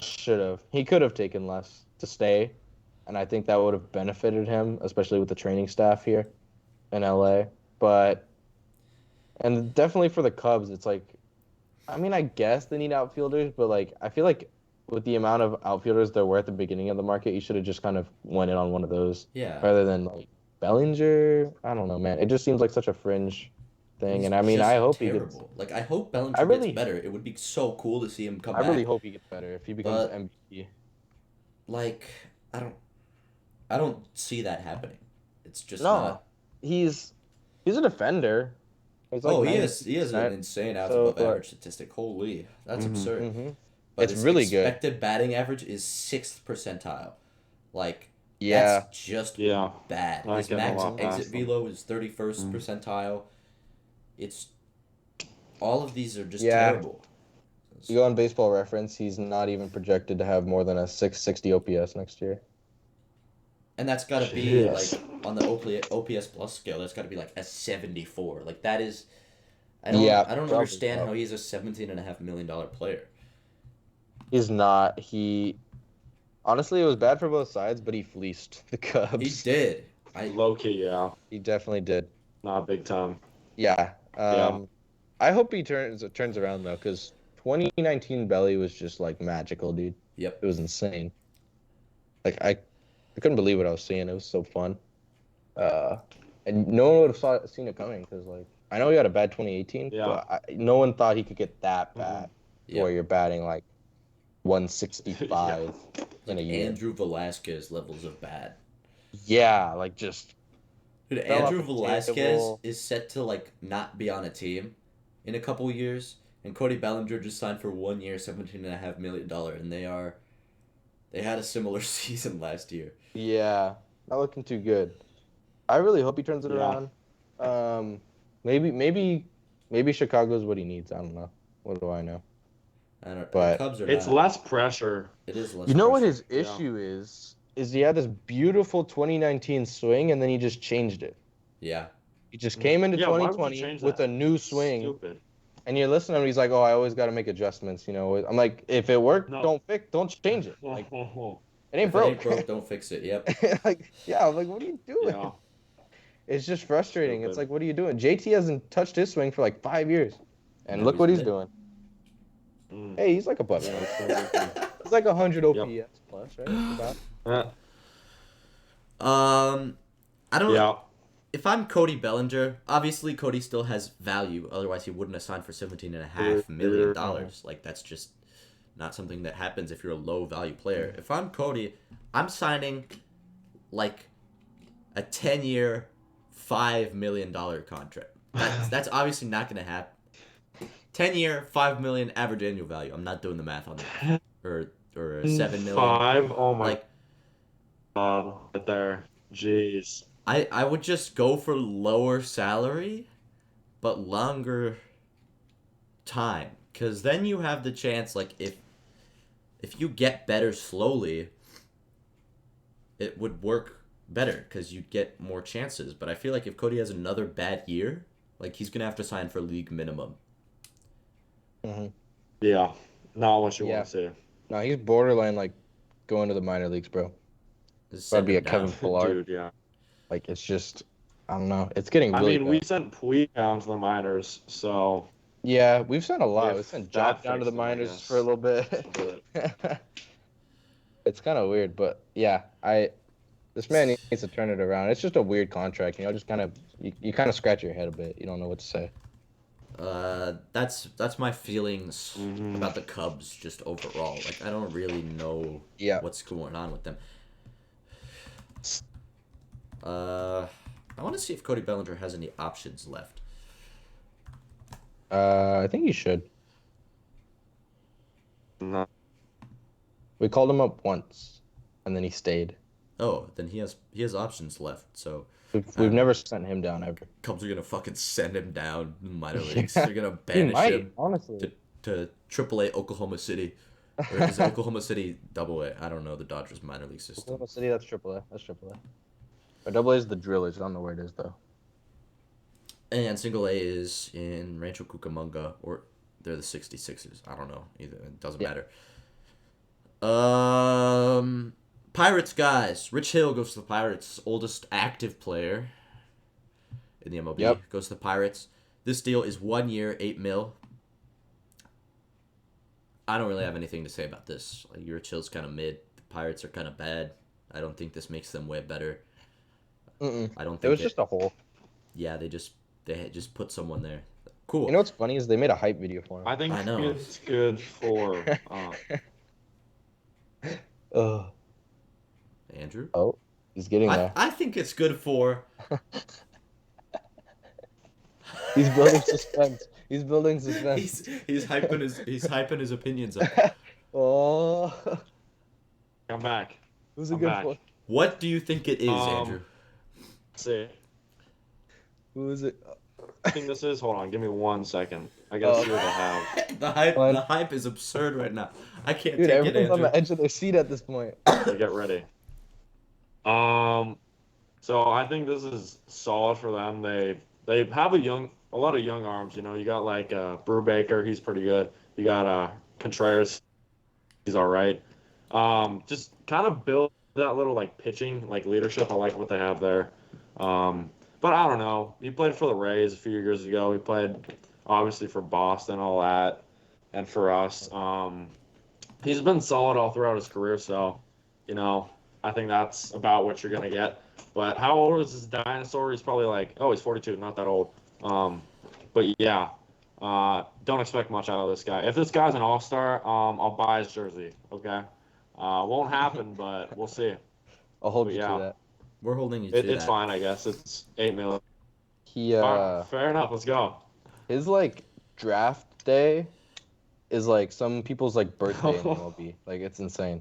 Should have. He could have taken less to stay, and I think that would have benefited him, especially with the training staff here in LA. But, and definitely for the Cubs, it's like, I mean, I guess they need outfielders, but like, I feel like with the amount of outfielders there were at the beginning of the market, you should have just kind of went in on one of those Yeah. rather than like Bellinger. I don't know, man. It just seems like such a fringe thing, He's and I mean, just I hope he gets. terrible. Like I hope Bellinger I really- gets better. It would be so cool to see him come I back. really hope he gets better if he becomes But- MVP. Like I don't see that happening. It's just No, not. he's a defender. He's like He is an 90%. insane outs So, above average statistic. Holy, that's Mhm. absurd. Mhm. But It's his really good. expected batting average is 6th percentile. Like Yeah, that's just Yeah. bad. I His get a max lot exit past them. velo is 31st Mm. percentile. It's all of these are just Yeah. terrible. you go on Baseball Reference. He's not even projected to have more than a 660 OPS next year. And that's got to be Jeez. like on the OPS plus scale. That's got to be like a 74. Like that is. I Yeah, don't probably understand so. how he's a $17.5 million player. He's not. He honestly, it was bad for both sides, but he fleeced the Cubs. He did. Low key, yeah. He definitely did. Not big time. Yeah. Yeah. I hope he turns around though, because 2019 Belly was just like magical, dude. Yep. It was insane. Like I couldn't believe what I was seeing. It was so fun. And no one would have seen it coming because like I know he had a bad 2018, Yeah. but no one thought he could get that bad Yep. where you're batting like 165 in a year. Andrew Velasquez levels of bad. Yeah, like just Dude, Fell off Andrew the Velasquez table. is set to like not be on a team in a couple years, and Cody Bellinger just signed for 1 year, $17.5 million, and they had a similar season last year. yeah, not looking too good. I really hope he turns it Yeah. around. Maybe Chicago's what he needs. I don't know. What do I know? I don't. But the Cubs are It's not. less pressure. It is less. You know what pressure. his Yeah. issue is? Is he had this beautiful 2019 swing and then he just changed it. Yeah. He just came into Yeah, why would you 2020 change with that? a new swing, Stupid. and you're listening to him. He's like, "Oh, I always got to make adjustments." You know, I'm like, if it worked, No. don't change it. Like, it ain't If broke. it ain't broke, don't fix it. Yep. Like, yeah, I'm like, what are you doing? Yeah. It's just frustrating. It's Stupid. like, what are you doing? JT hasn't touched his swing for like 5 years, and Yeah, look he's what he's good. doing. Mm. Hey, he's like a butt. Yeah, He's like 100 OPS Yep. plus, right? About. Yeah. I don't. Yeah. If I'm Cody Bellinger, obviously Cody still has value. Otherwise, he wouldn't have signed for $17.5 million. Like that's just not something that happens if you're a low value player. If I'm Cody, I'm signing like a 10-year, $5 million contract. That's obviously not going to happen. 10-year, $5 million average annual value. I'm not doing the math on that. Or $7 million. 5. Oh my Like god. Right there. Jeez. I would just go for lower salary, but longer time, because then you have the chance, like, if you get better slowly, it would work better because you'd get more chances. But I feel like if Cody has another bad year, like, he's gonna have to sign for league minimum. Mm-hmm. Yeah, not what you Yeah. want to see. No, he's borderline like going to the minor leagues, bro. Just That'd send be him a Kevin down. Pillar. Dude, yeah. Like, it's just, I don't know. It's getting I really mean, we bad. sent Puig down to the minors, so Yeah, we've sent a lot. if We've sent that Job down to the fixed it, I minors guess. for a little bit. It's kind of weird, but yeah, this man needs to turn it around. It's just a weird contract, just kind of you kind of scratch your head a bit. You don't know what to say. That's my feelings Mhm. about the Cubs just overall. Like, I don't really know Yeah. what's going on with them. I want to see if Cody Bellinger has any options left. I think he should. No. We called him up once, and then he stayed. Oh, then he has options left. So We've never sent him down ever. Cubs are gonna fucking send him down in the minor leagues. Yeah. They're gonna He banish might, him honestly. to AAA Oklahoma City. Or is it Oklahoma City AA? I don't know the Dodgers minor league system. Oklahoma City, that's AAA. That's AAA. Or AA is the Drillers. I don't know where it is though. And single A is in Rancho Cucamonga, or they're the 66ers. I don't know either. It doesn't matter. Pirates guys. Rich Hill goes to the Pirates, oldest active player in the MLB. Yep. Goes to the Pirates. This deal is 1 year, $8 million. I don't really have anything to say about this. Like, Rich Hill's kind of mid. The Pirates are kind of bad. I don't think this makes them way better. I don't think it was just a hole. Yeah, they just put someone there. Cool. You know what's funny is they made a hype video for him. I think I know. it's good for Andrew? Oh, he's getting there. I think it's good for... He's building suspense. He's building suspense. He's hyping his opinions up. Oh. come back. Who's a I'm good back. one? What do you think it is, Andrew? Let's see. Who is it? I think this is. Hold on, give me 1 second. I gotta see what I have. The hype is absurd right now. I can't Dude, take it, everyone's on Andrew. the edge of their seat at this point. So get ready. So I think this is solid for them. They have a lot of young arms. You got like Brubaker, he's pretty good. You got Contreras, he's all right. Just kind of build that little like pitching like leadership. I like what they have there. But I don't know. He played for the Rays a few years ago. He played obviously for Boston, all that, and for us. He's been solid all throughout his career. So, I think that's about what you're gonna get. But how old is this dinosaur? He's probably like, he's 42, not that old. But yeah, don't expect much out of this guy. If this guy's an all-star, I'll buy his jersey. Okay, won't happen, but we'll see. I'll hold you to that. We're holding you to that. It's fine, I guess. It's $8 million. Fair enough. Let's go. His like draft day is like some people's like birthday in MLB. Like, it's insane.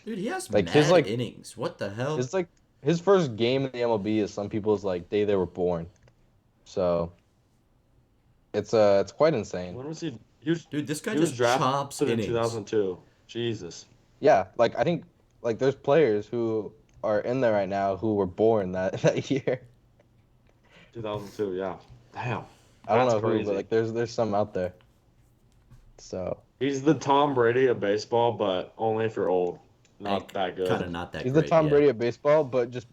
Dude, he has Like, mad his, like- innings. What the hell? His first game in the MLB is some people's like day they were born. So it's quite insane. When was he? Dude, this guy He was just drafted chops in innings. 2002. Jesus. Yeah, like I think like there's players who are in there right now who were born that year. 2002. Yeah. Damn. I don't That's know crazy. who, but like there's some out there. So He's the Tom Brady of baseball, but only if you're old. Not that good. Kind of not that he's great. the Tom yeah. Brady of baseball, but just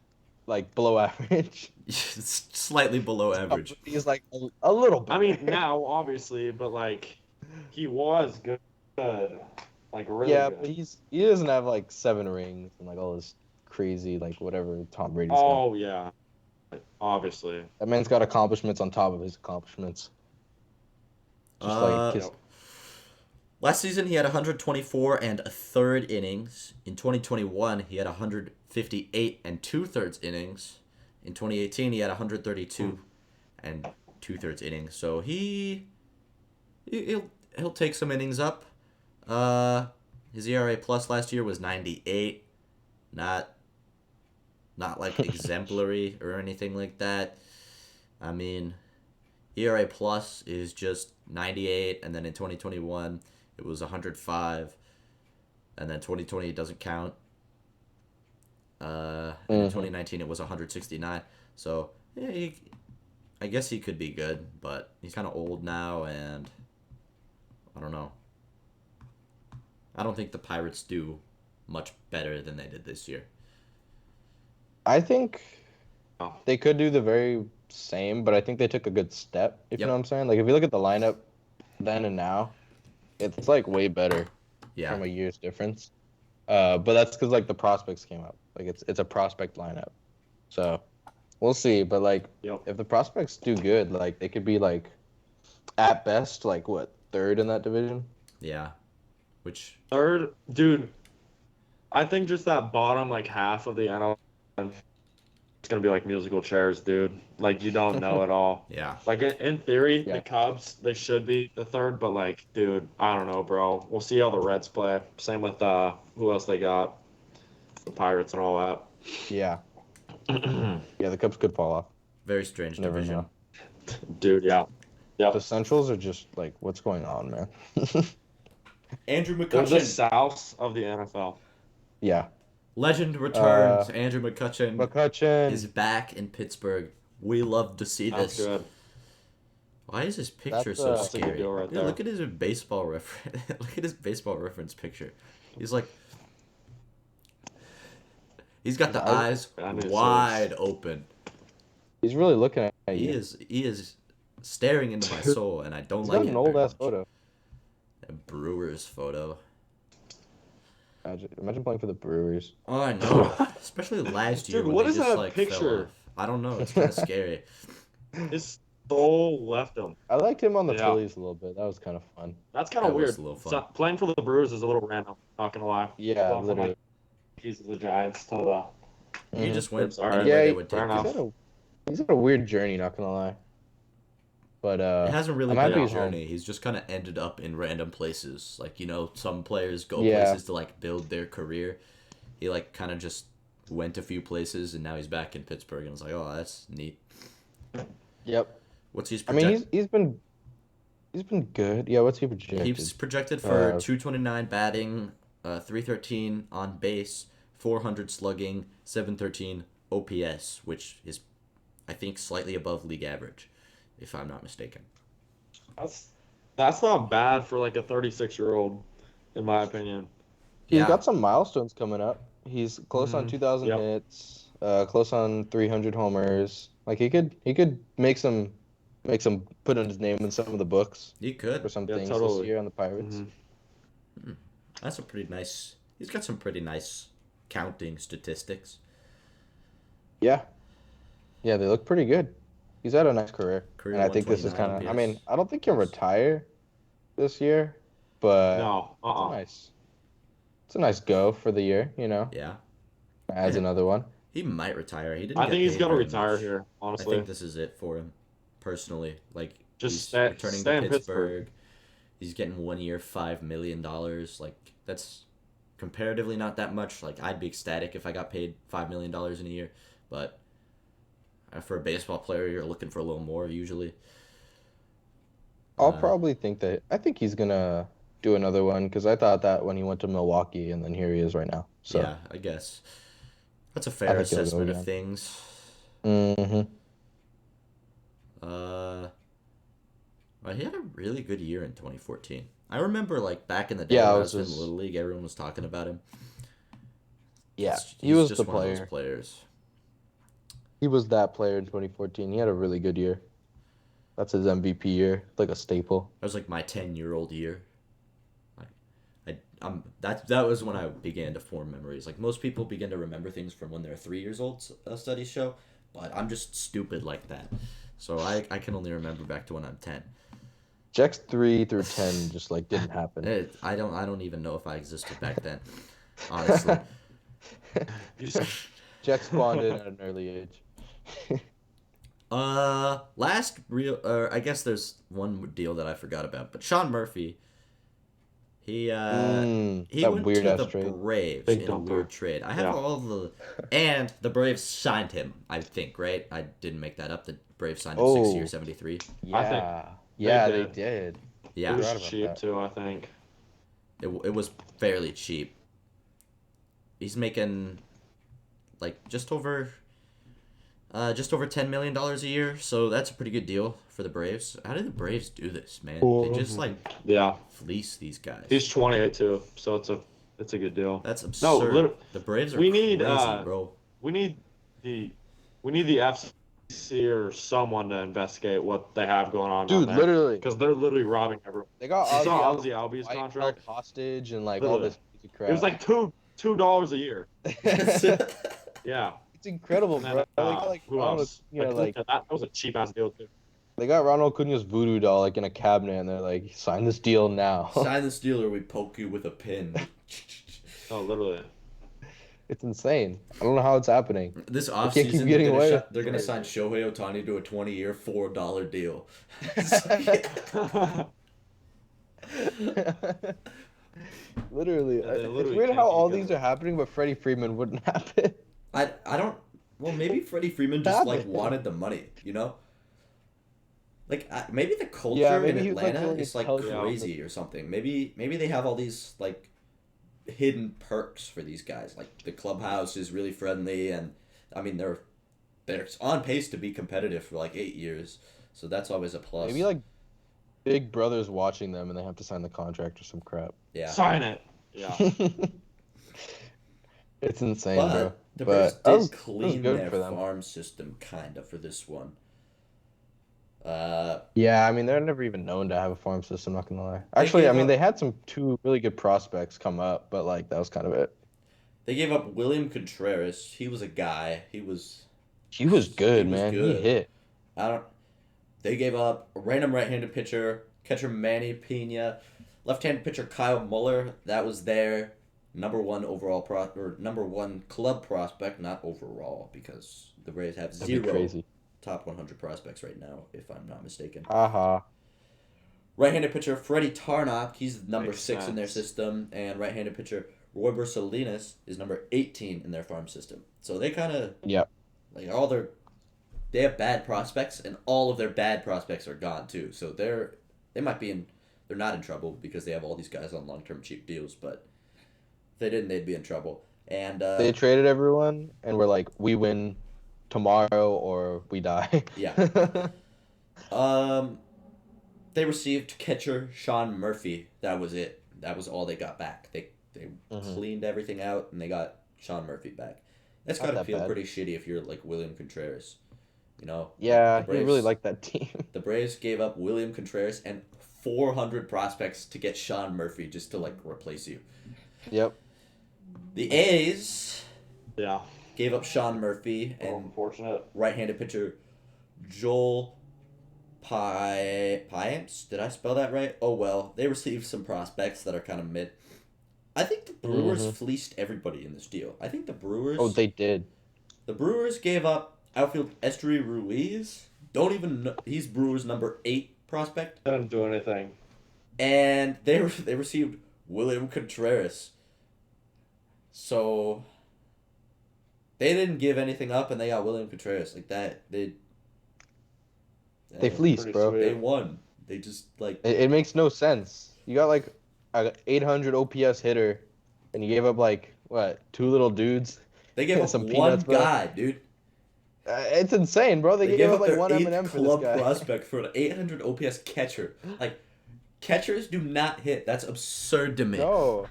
like below average. It's slightly below average. He's like a little bit. I mean, now obviously, but like he was good. Like really yeah, good. but he doesn't have like 7 rings and like all this crazy like whatever Tom Brady's got. Oh yeah. Obviously. That man's got accomplishments on top of his accomplishments. Just like his, Last season, he had 124 and a third innings. In 2021, he had 158 and 2/3 innings. In 2018, he had 132 and 2/3 innings. So he'll take some innings up. His ERA plus last year was 98. Not not like exemplary or anything like that. I mean, ERA plus is just 98, and then in 2021 it was 105, and then 2020 doesn't count. And in 2019 it was 169. So yeah, I guess he could be good, but he's kind of old now, and I don't know. I don't think the Pirates do much better than they did this year. I think they could do the very same, but I think they took a good step, if you know what I'm saying. Like, if you look at the lineup then and now, it's, like, way better from a year's difference. But that's because, like, the prospects came up. Like, it's a prospect lineup. So, we'll see. But, like, if the prospects do good, like, they could be, like, at best, like, what, third in that division? Yeah. Which... Third? Dude, I think just that bottom, like, half of the NL... It's going to be like musical chairs, dude. Like, you don't know at all. Yeah. Like, in theory, the Cubs, they should be the third, but, like, dude, I don't know, bro. We'll see how the Reds play. Same with who else they got. The Pirates and all that. Yeah. Yeah, the Cubs could fall off. Very strange division. Know. Dude, yeah. The Centrals are just, like, what's going on, man? Andrew McCutchen. They're the South of the NFL. Yeah. Legend returns. Andrew McCutchen. McCutchen is back in Pittsburgh. We love to see this. That's good. Why is his picture so scary? Right Dude, look at his baseball reference. Look at his baseball reference picture. He's like, he's got the eyes wide open. He's really looking at you. He is staring into my soul, and I don't like it. He's got an old ass photo. A Brewers photo. Imagine playing for the Brewers. Oh, I know. Especially last year. Dude, when what they is just, that like, picture? fell off. I don't know. It's kind of scary. His soul left him. I liked him on the Phillies a little bit. That was kind of fun. That's kind of weird. Was a little fun. So, playing for the Brewers is a little random. Not gonna lie. Yeah, literally. He's the Giants to the. He just went Sorry. anywhere they would take fair him. enough. He's had a weird journey. Not gonna lie. But it hasn't really I'm been a happy journey. He's just kind of ended up in random places. Like, you know, some players go places to, like, build their career. He, like, kind of just went a few places, and now he's back in Pittsburgh. And I was like, oh, that's neat. Yep. What's his projected? I mean, he's been good. Yeah, what's he projected? He's projected for 229 batting, 313 on base, 400 slugging, 713 OPS, which is, I think, slightly above league average, if I'm not mistaken. That's not bad for, like, a 36-year-old, in my opinion. He's got some milestones coming up. He's close on 2,000 hits, close on 300 homers. Like, he could make some put in his name in some of the books. He could for some things this year on the Pirates. That's a pretty nice. He's got some pretty nice counting statistics. Yeah, they look pretty good. He's had a nice career, and I think this is kind of. Yes. I mean, I don't think he'll retire this year, but no, it's nice. It's a nice go for the year, you know. Yeah. Adds another one. He might retire. He didn't. I think he's gonna retire here. Honestly, I think this is it for him, personally. Like, just he's returning stay to in Pittsburgh. He's getting 1 year, $5 million. Like, that's comparatively not that much. Like, I'd be ecstatic if I got paid $5 million in a year, but for a baseball player, you're looking for a little more usually. I'll probably think that. I think he's gonna do another one because I thought that when he went to Milwaukee, and then here he is right now. So yeah, I guess that's a fair assessment of things. Mm-hmm. He had a really good year in 2014. I remember, like, back in the day when I was in Little League, everyone was talking about him. Yeah, He's he was just the one player. of those players. He was that player in 2014. He had a really good year. That's his MVP year, like a staple. That was like my 10-year-old year. That was when I began to form memories. Like, most people begin to remember things from when they're 3 years old, studies show, but I'm just stupid like that. So I can only remember back to when I'm 10. Jack's 3 through 10 just like didn't happen. I don't even know if I existed back then, honestly. Jack spawned in at an early age. I guess there's one deal that I forgot about, but Sean Murphy, He that went weird to ass the trade. Braves Big in dumper. a weird trade. I have Yeah. all the and the Braves signed him, I think, right? I didn't make that up. The Braves signed him 6 years, 73. Yeah. they Yeah, did. they did. Yeah. It was Forgot about cheap that. too, I think. It was fairly cheap. He's making like just over $10 million a year, so that's a pretty good deal for the Braves. How did the Braves do this, man? They just like Yeah. fleece these guys. He's 28 too, so it's a good deal. That's absurd. No, the Braves are we need, crazy, bro. We need the FCC or someone to investigate what they have going on. Dude, literally. Because they're literally robbing everyone. They got You saw Ozzy Ozzy Albies held contract. hostage and like all this crazy crap. It was like $2 a year. Yeah. It's incredible, And bro. then, They got like who Ronald, else? like that was a cheap ass deal too. they got Ronald Acuna's voodoo doll like in a cabinet, and they're like, sign this deal now. Sign this deal or we poke you with a pin. Oh, literally. It's insane. I don't know how it's happening. This They can't keep offseason, getting away. they're gonna sign Shohei Ohtani to a 20-year, $4 deal. Literally. Yeah, they It's literally weird can't how keep all going. these are happening, but Freddie Freeman wouldn't happen. I don't. Well, maybe Freddie Freeman just like wanted the money, you know. Like maybe the culture Yeah, in maybe he was, like, Atlanta really is like intelligent. crazy or something. Maybe they have all these like hidden perks for these guys. Like the clubhouse is really friendly, and I mean they're on pace to be competitive for like 8 years, so that's always a plus. Maybe like Big Brother's watching them and they have to sign the contract or some crap. yeah. Sign it. Yeah. It's insane, bro. The Braves But that did was clean good their for them. farm system kind of for this one. Yeah, I mean they're never even known to have a farm system. Not gonna lie. Actually, I mean they had two really good prospects come up, but like that was kind of it. They gave up William Contreras. He was a guy. He was good, He was man. good. He hit. They gave up a random right-handed pitcher, catcher Manny Pena, left-handed pitcher Kyle Muller. That was their number one number one club prospect, not overall, because the Rays have That'd be zero crazy. top 100 prospects right now, if I'm not mistaken. Haha. Right-handed pitcher Freddie Tarnok, he's number Makes 6 in their sense. system, and right-handed pitcher Roy Salinas is number 18 in their farm system. So they kind of Yep. like they have bad prospects, and all of their bad prospects are gone too. So they're not in trouble because they have all these guys on long-term cheap deals. But if they didn't, they'd be in trouble. And They traded everyone and were like, we win tomorrow or we die. Yeah. They received catcher Sean Murphy. That was it. That was all they got back. They cleaned everything out, and they got Sean Murphy back. That's Not gotta that feel bad. pretty shitty if you're like William Contreras. You know? Yeah, The he really liked that team. The Braves gave up William Contreras and 400 prospects to get Sean Murphy just to like replace you. Yep. The A's Yeah. gave up Sean Murphy and Unfortunate. right-handed pitcher Joel Payamps. Did I spell that right? Oh well, they received some prospects that are kind of mid. I think the Brewers fleeced everybody in this deal. I think the Brewers. Oh, they did. The Brewers gave up outfield Esteury Ruiz. Don't even know, he's Brewers number 8 prospect. Didn't do anything. And they received William Contreras. So they didn't give anything up, and they got William Contreras like that. They fleeced, pretty bro. sweet. They won. They just like It makes no sense. You got like a 800 OPS hitter, and you gave up like what 2 little dudes. they gave up some one peanuts, bro. guy, dude. It's insane, bro. They gave up like their one 8th M&M for this club guy. prospect for an 800 OPS catcher. Like catchers do not hit. That's absurd to me. No,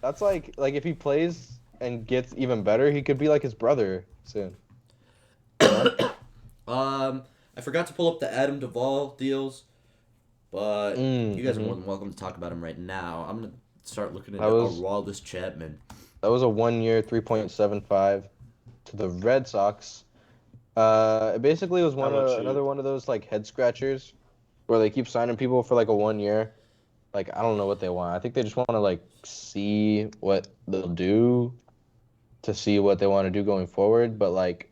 that's like if he plays and gets even better, he could be like his brother soon. I forgot to pull up the Adam Duval deals, but you guys are more than welcome to talk about him right now. I'm gonna start looking into Aroldis Chapman. That was a 1-year, 3.75 to the Red Sox. It basically was another one of those like head scratchers where they keep signing people for like a 1 year. Like I don't know what they want. I think they just want to like see what they'll do to see what they want to do going forward. But like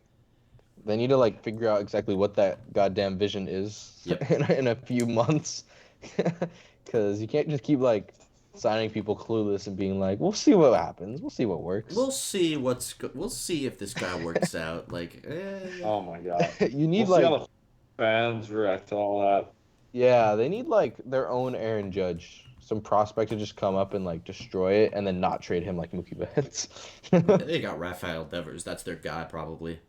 they need to like figure out exactly what that goddamn vision is Yep. in a few months, because you can't just keep like signing people clueless and being like, "We'll see what happens. We'll see what works." We'll see we'll see if this guy works out. Like, Oh my god. You need We'll see like, how the fans react to all that. yeah, they need like their own Aaron Judge, some prospect to just come up and like destroy it, and then not trade him like Mookie Betts. they got Rafael Devers. That's their guy, probably.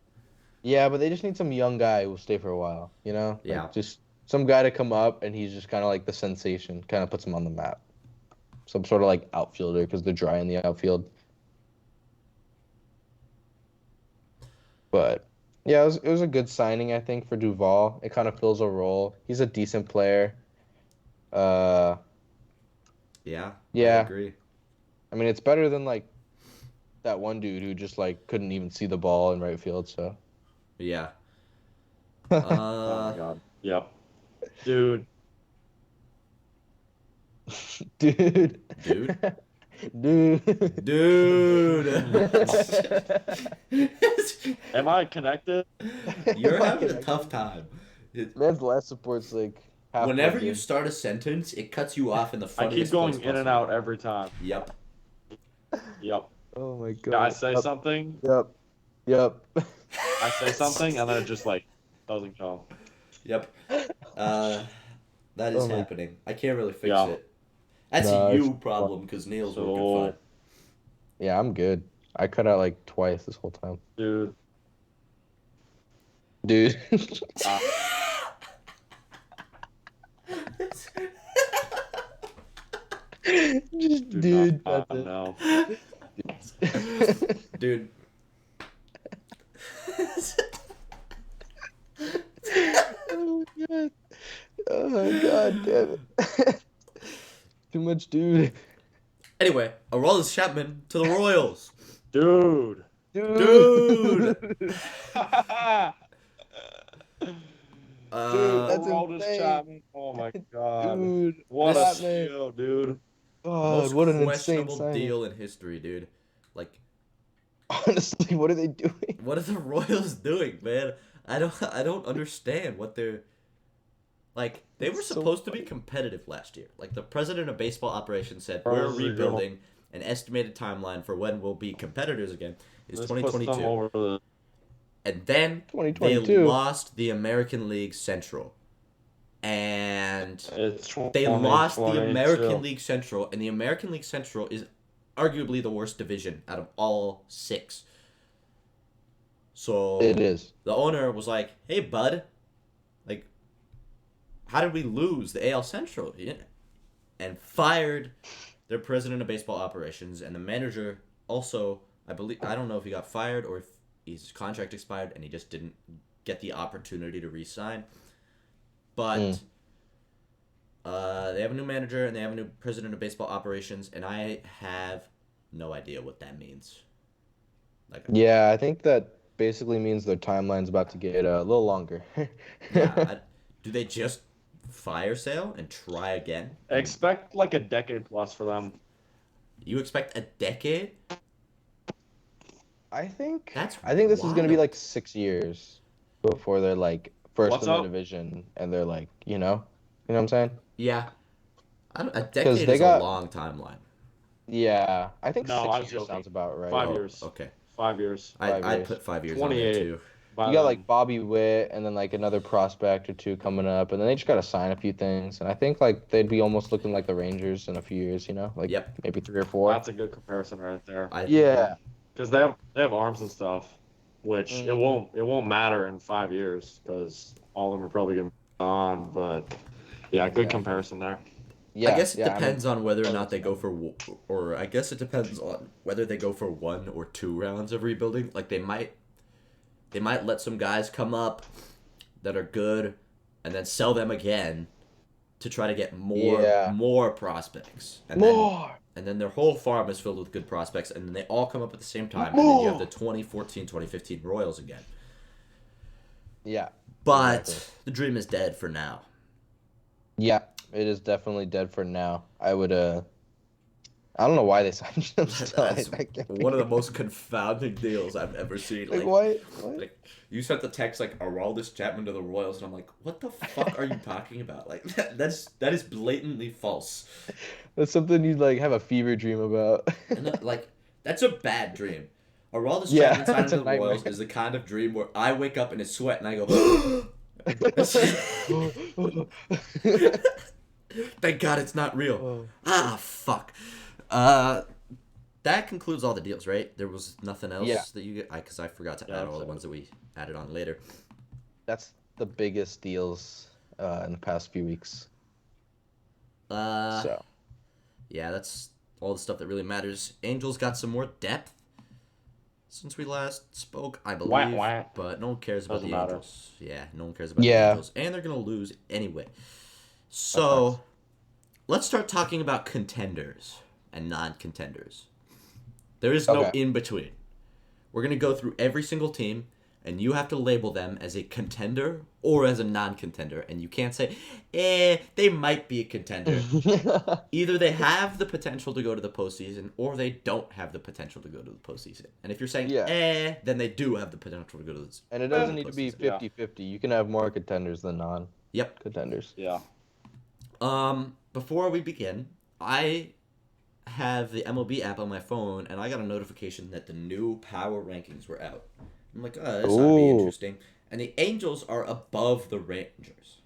Yeah, but they just need some young guy who will stay for a while. You know, Yeah. like just some guy to come up and he's just kind of like the sensation, kind of puts him on the map. Some sort of like outfielder because they're dry in the outfield. But yeah, it was a good signing, I think, for Duval. It kind of fills a role. He's a decent player. Uh, Yeah. yeah. I agree. I mean, it's better than like that one dude who just like couldn't even see the ball in right field. So Yeah. Oh my god. Yep. Dude. dude, Dude. dude, Dude. Am I connected? You're having a tough time. Man's life support's like half. Whenever you start a sentence, it cuts you off in the I funniest keep going place in and possible. out every time. Yep. Yep. Oh my god. I say something, Yep. Yep. I say something, and then it just like doesn't come. Yep. That is Oh my- happening. I can't really fix Yeah. it. That's No, a you it's- problem because Neal's So- working fine. Yeah, I'm good. I cut out like twice this whole time. Dude. Dude. Uh, Just dude. dude. That's it. No. Dude. Oh my god. Oh god damn it. Too much dude. Anyway, Aroldis Chapman to the Royals. Dude. Dude. Dude, That's Aroldis insane. Chapman. Oh my god. Dude. What a Chapman. steal, dude. God, Most what an insane questionable signing. deal in history, dude. Like, Honestly, what are they doing? what are the Royals doing, man? I don't understand what they're like. They were It's so supposed to be funny. competitive last year. Like the president of baseball operations said, Bro, we're this is a good rebuilding. An estimated timeline for when we'll be competitors again is This puts them 2022. over the And then they 2022. lost the American League Central. And It's they lost the 2022. American League Central, and the American League Central is arguably the worst division out of all 6. So It is. the owner was like, "Hey, bud, like, how did we lose the AL Central?" And fired their president of baseball operations, and the manager also, I don't know if he got fired or if his contract expired and he just didn't get the opportunity to re-sign. But they have a new manager and they have a new president of baseball operations, and I have no idea what that means. Like, Yeah, I think that basically means their timeline's about to get a little longer. yeah, do they just fire sale and try again? Expect like a decade plus for them. You expect a decade? I think That's this is gonna be wild. like 6 years before they're like first What's in the up? division, and they're like, you know what I'm saying? Yeah. A decade they is got- a long timeline. Yeah, I think No, 6 I was years joking. sounds about right. 5 Oh, years. okay. 5 years. Five I'd years. put 5 years on there 28. too. You got like Bobby Witt, and then like another prospect or two coming up, and then they just gotta sign a few things, and I think like they'd be almost looking like the Rangers in a few years, you know, like Yep. maybe 3 or 4. That's a good comparison right there. Yeah, Because they have arms and stuff, which Mhm. it won't matter in 5 years because all of them are probably gonna be on. But yeah, good Exactly. comparison there. yeah. I guess it yeah, I mean, depends on whether or oh, not they that's go for, or I guess it depends on whether they go for 1 or 2 rounds of rebuilding. Like they might let some guys come up that are good, and then sell them again to try to get more prospects. And then their whole farm is filled with good prospects, and then they all come up at the same time, and then you have the 2014-2015 Royals again. Yeah, But Exactly. the dream is dead for now. yeah, it is definitely dead for now. I would I don't know why they signed him still. That's one of the most confounding deals I've ever seen. Like what? Like you sent the text like Aroldis Chapman to the Royals, and I'm like, what the fuck are you talking about? Like that is blatantly false. That's something you'd like have a fever dream about. And like that's a bad dream. Aroldis Yeah, Chapman signing it's to a the Royals nightmare. is the kind of dream where I wake up in a sweat and I go, thank God it's not real. Ah, fuck. That concludes all the deals, right? There was nothing else that you get, because I forgot to add all the ones that we added on later. That's the biggest deals in the past few weeks. Yeah, that's all the stuff that really matters. Angels got some more depth since we last spoke, I believe, but no one cares about the Angels. Yeah, no one cares about the Angels, and they're gonna lose anyway. So, let's start talking about contenders and non-contenders. There is no in between. We're gonna go through every single team, and you have to label them as a contender or as a non-contender, and you can't say, they might be a contender. Either they have the potential to go to the postseason, or they don't have the potential to go to the postseason. And if you're saying, then they do have the potential to go to the And it doesn't need to be 50-50. You can have more contenders than non-contenders. Yeah. Before we begin, I have the MLB app on my phone, and I got a notification that the new power rankings were out. I'm like, oh, this ought to be interesting. And the Angels are above the Rangers.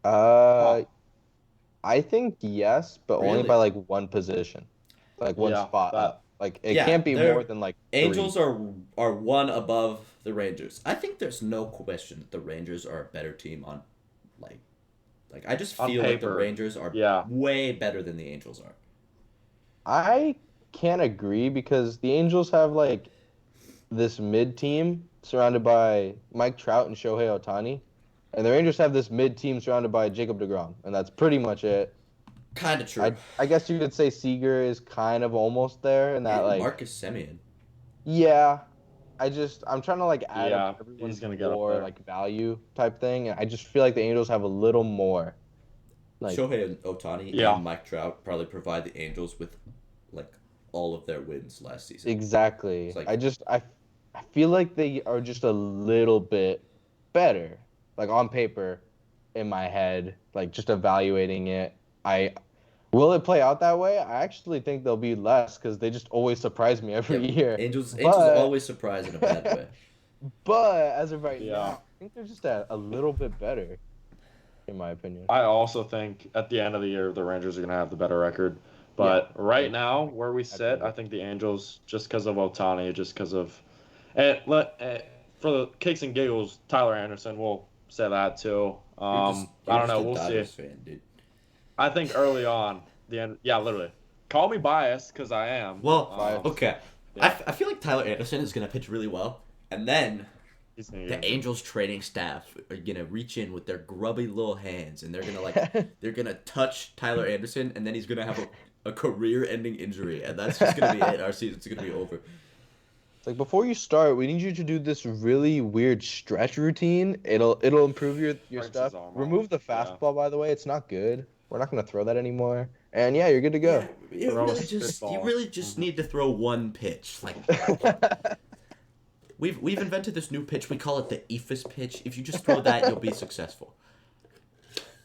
I think yes, but only by like one position, like one spot up. Like it can't be more than like Angels are one above the Rangers. I think there's no question that the Rangers are a better team on, like I just feel like the Rangers are way better than the Angels are. I can't agree because the Angels have like this mid team surrounded by Mike Trout and Shohei Ohtani, and the Rangers have this mid team surrounded by Jacob deGrom, and that's pretty much it. Kind of true. I guess you could say Seager is kind of almost there, and that like Marcus Semien. Yeah, I'm trying to like add up everyone's gonna get more like value type thing, and I just feel like the Angels have a little more. Like Shohei Ohtani and Mike Trout probably provide the Angels with like all of their wins last season. Exactly. Like, I feel like they are just a little bit better, like on paper, in my head, like just evaluating it. Will it play out that way? I actually think they'll be less because they just always surprise me every year. Angels always surprise in a bad way. But as of right now, I think they're just a little bit better, in my opinion. I also think at the end of the year, the Rangers are going to have the better record. But right now, where we sit, I think the Angels, just because of Ohtani, just because of for the kicks and giggles, Tyler Anderson, we'll say that too. I don't know. We'll see. Fan, dude. I think early on, literally. Call me biased because I am. Well, okay. Yeah. I feel like Tyler Anderson is going to pitch really well, and then the Angels training staff are going to reach in with their grubby little hands, and they're going to they're going to touch Tyler Anderson, and then he's going to have a career-ending injury, and that's just going to be it. Our season's going to be over. It's like, before you start, we need you to do this really weird stretch routine. It'll improve your stuff. Remove the fastball, by the way. It's not good. We're not going to throw that anymore. And you're good to go. Yeah, you really just need to throw one pitch. Like we've invented this new pitch. We call it the ephus pitch. If you just throw that, you'll be successful.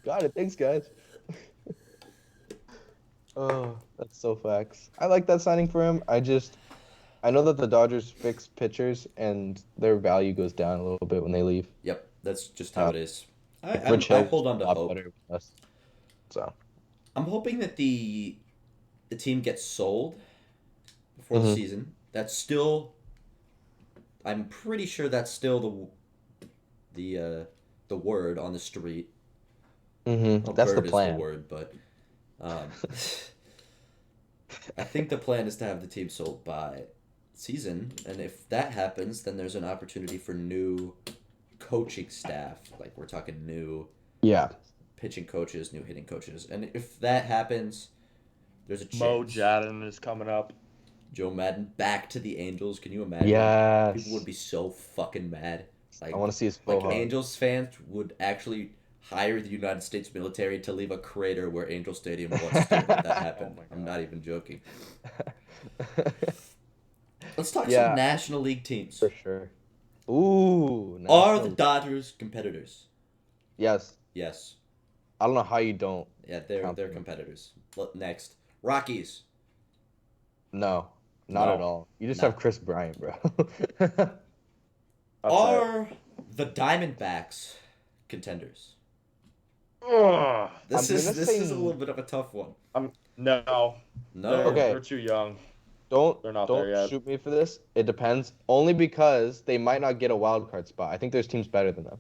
Got it. Thanks, guys. Oh, that's so facts. I like that signing for him. I know that the Dodgers fix pitchers and their value goes down a little bit when they leave. Yep, that's just how it is. I hold on to hope. So, I'm hoping that the team gets sold before the season. That's still, I'm pretty sure that's still the word on the street. Well, that's the plan. Is the word, but I think the plan is to have the team sold by season, and if that happens, then there's an opportunity for new coaching staff. Like we're talking new. Pitching coaches, new hitting coaches. And if that happens, there's a chance. Mo Jadden is coming up. Joe Madden back to the Angels. Can you imagine? Yes. People would be so fucking mad. Like, I want to see his Angels fans would actually hire the United States military to leave a crater where Angel Stadium was to let that happen. I'm not even joking. Let's talk some National League teams. For sure. Ooh. Are the Dodgers competitors? Yes. Yes. I don't know how you don't. Yeah, they're competitors. Next. Rockies. No. Not at all. You just have Chris Bryant, bro. Are the Diamondbacks contenders? This is a little bit of a tough one. No. They're too young. They're not there yet. Don't shoot me for this. It depends. Only because they might not get a wild card spot. I think there's teams better than them.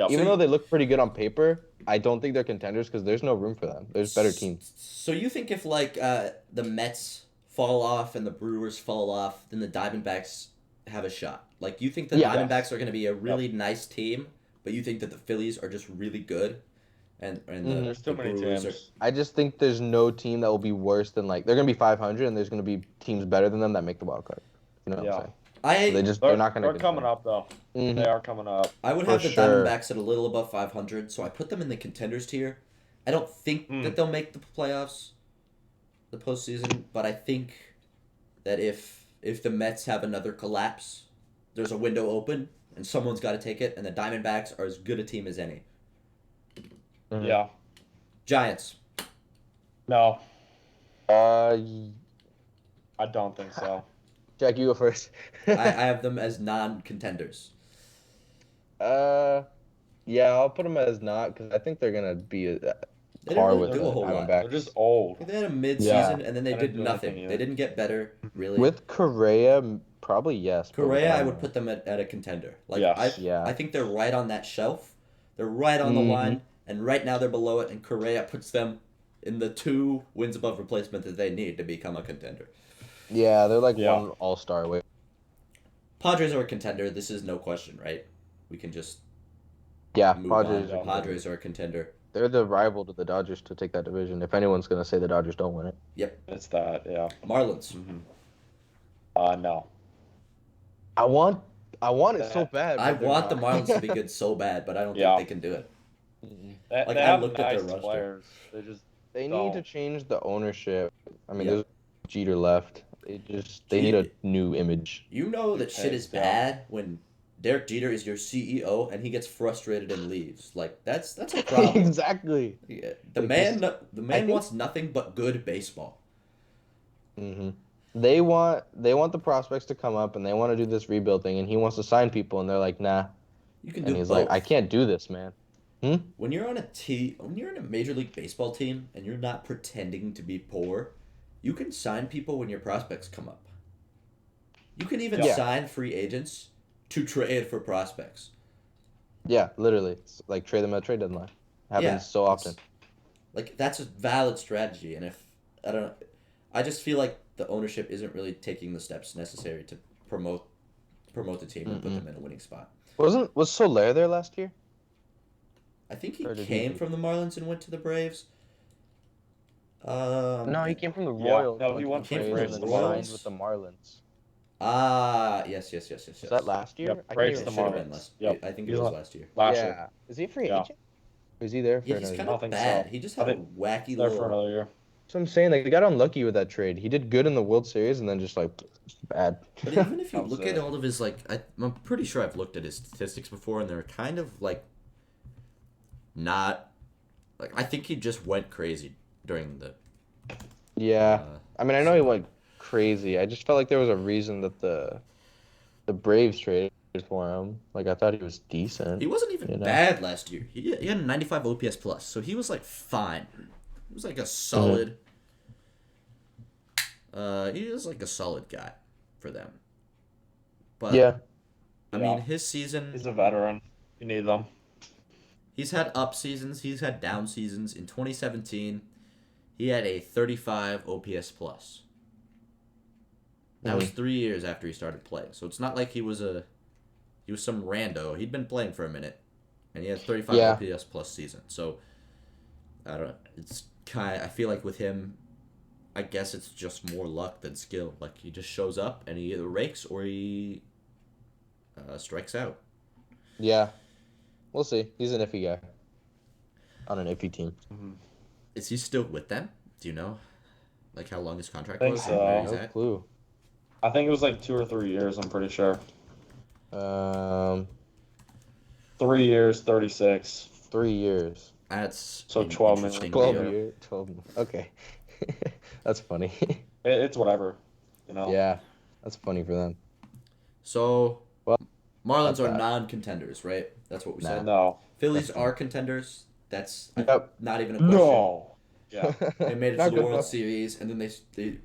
Even though they look pretty good on paper, I don't think they're contenders because there's no room for them. There's better teams. So you think if the Mets fall off and the Brewers fall off, then the Diamondbacks have a shot? Like you think the Diamondbacks are going to be a really nice team, but you think that the Phillies are just really good, and there's too many teams. I just think there's no team that will be worse than they're going to be 500, and there's going to be teams better than them that make the wild card. You know what I'm saying? They're not going to. They're coming up though. Mm-hmm. They are coming up. I would have the Diamondbacks at a little above 500, so I put them in the contenders tier. I don't think that they'll make the playoffs, the postseason, but I think that if the Mets have another collapse, there's a window open and someone's got to take it, and the Diamondbacks are as good a team as any. Mm-hmm. Yeah. Giants. No. I don't think so. Jack, you go first. I have them as non-contenders. Yeah, I'll put them as not because I think they're gonna be par with the Diamondbacks. They're just old. They had a mid-season and then they did nothing. They didn't get better, really. With Correa, probably yes. Correa, I would put them at a contender. I think they're right on that shelf. They're right on the line, and right now they're below it, and Correa puts them in the 2 wins above replacement that they need to become a contender. Yeah, they're one all-star away. Padres are a contender. This is no question, right? We can just move Padres. on. Padres are a contender. They're the rival to the Dodgers to take that division. If anyone's going to say the Dodgers don't win it. Yep. It's that, yeah. Marlins. Mm-hmm. No. I want it so bad. I want the Marlins to be good so bad, but I don't think they can do it. They have looked at their roster. Players. They need to change the ownership. I mean, there's Jeter left. They need a new image. You know that shit is bad when Derek Jeter is your CEO and he gets frustrated and leaves. That's a problem. Exactly. Yeah. The man wants nothing but good baseball. Mm-hmm. They want the prospects to come up and they want to do this rebuild thing, and he wants to sign people, and they're like, nah. You can do. And he's like, I can't do this, man. When you're on a Major League Baseball team and you're not pretending to be poor, you can sign people when your prospects come up. You can even sign free agents to trade for prospects. Yeah, literally. It's like trade them at trade deadline. Happens so often. That's a valid strategy, and I just feel like the ownership isn't really taking the steps necessary to promote the team and put them in a winning spot. Was Soler there last year? I think he came from the Marlins and went to the Braves. No, he came from the Royals. No, he went from the Braves and signed with the Marlins. Yes. Was that last year? Yep, Braves the Marlins. I think it was last year. Last year. Is he a free agent? Or is he there for he's kind of bad. So. He just had a wacky little... for another year. So I'm saying, they got unlucky with that trade. He did good in the World Series and then just, bad. But even if you look at all of his, I'm pretty sure I've looked at his statistics before, and they're kind of, not... I think he just went crazy during the... Yeah. I mean, I know he went crazy. I just felt like there was a reason that the Braves traded for him. I thought he was decent. He wasn't even bad last year. He had a 95 OPS plus, so he was fine. He was a solid. He was a solid guy for them. But I mean, his season. He's a veteran. You need them. He's had up seasons. He's had down seasons. In 2017, he had a 35 OPS plus. That was 3 years after he started playing. So it's not like he was some rando. He'd been playing for a minute, and he had 35 OPS plus season. So I don't know. It's I feel like with him, I guess it's just more luck than skill. He just shows up and he either rakes or he strikes out. Yeah, we'll see. He's an iffy guy. on an iffy team. Mhm. Is he still with them? Do you know? Like how long his contract Think was so. and where he's No at? clue. I think it was like 2 or 3 years. I'm pretty sure. 3 years, 36. 3 years. That's So an 12 interesting million. 12 deal. years. 12. Okay. That's funny. It's whatever, you know. Yeah, that's funny for them. So Well, Marlins not are bad. non-contenders, right? That's what we said. No. Phillies Definitely. are contenders. That's Yep. not even a question. No. Yeah. They made it Not to the good World enough. Series, and then they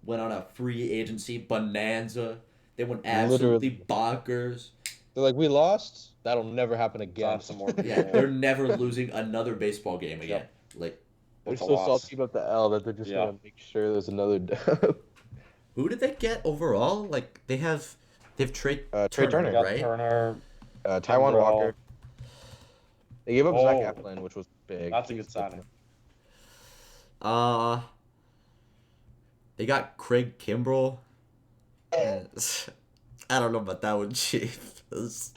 went on a free agency bonanza. They went absolutely bonkers. They're like, we lost. That'll never happen again. Sign some more Yeah, people. they're never losing another baseball game again. Yep. Like, They're It's a so loss. salty about the L that they're just Yeah. gonna make sure there's another dub. who did they get overall? Like, they've Trey Trey Turner, Turner. They got right? Turner. Taiwan Kimbrel. Walker. They gave up Oh. Zach Eflin, which was big. That's a good signing. They got Craig Kimbrel. I don't know about that one, Chief. What's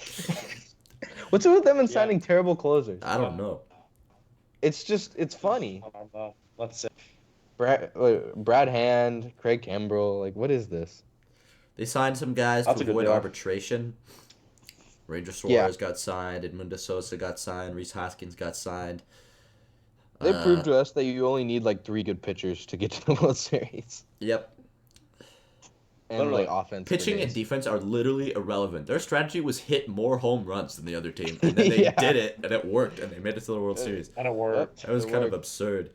it with them and Yeah. signing terrible closers? I don't know. It's funny. I don't know. Let's see. Brad Hand, Craig Kimbrel, like what is this? They signed some guys That's to a good avoid deal. arbitration. Ranger Suarez got signed. Edmundo Sosa got signed. Reese Hoskins got signed. They proved to us that you only need like 3 good pitchers to get to the World Series. Yep. And Literally. like offense. Pitching for and days. defense are literally irrelevant. Their strategy was hit more home runs than the other team, and then they Yeah. did it, and it worked, and they made it to the World Series. And it worked. That was It kind of worked. absurd.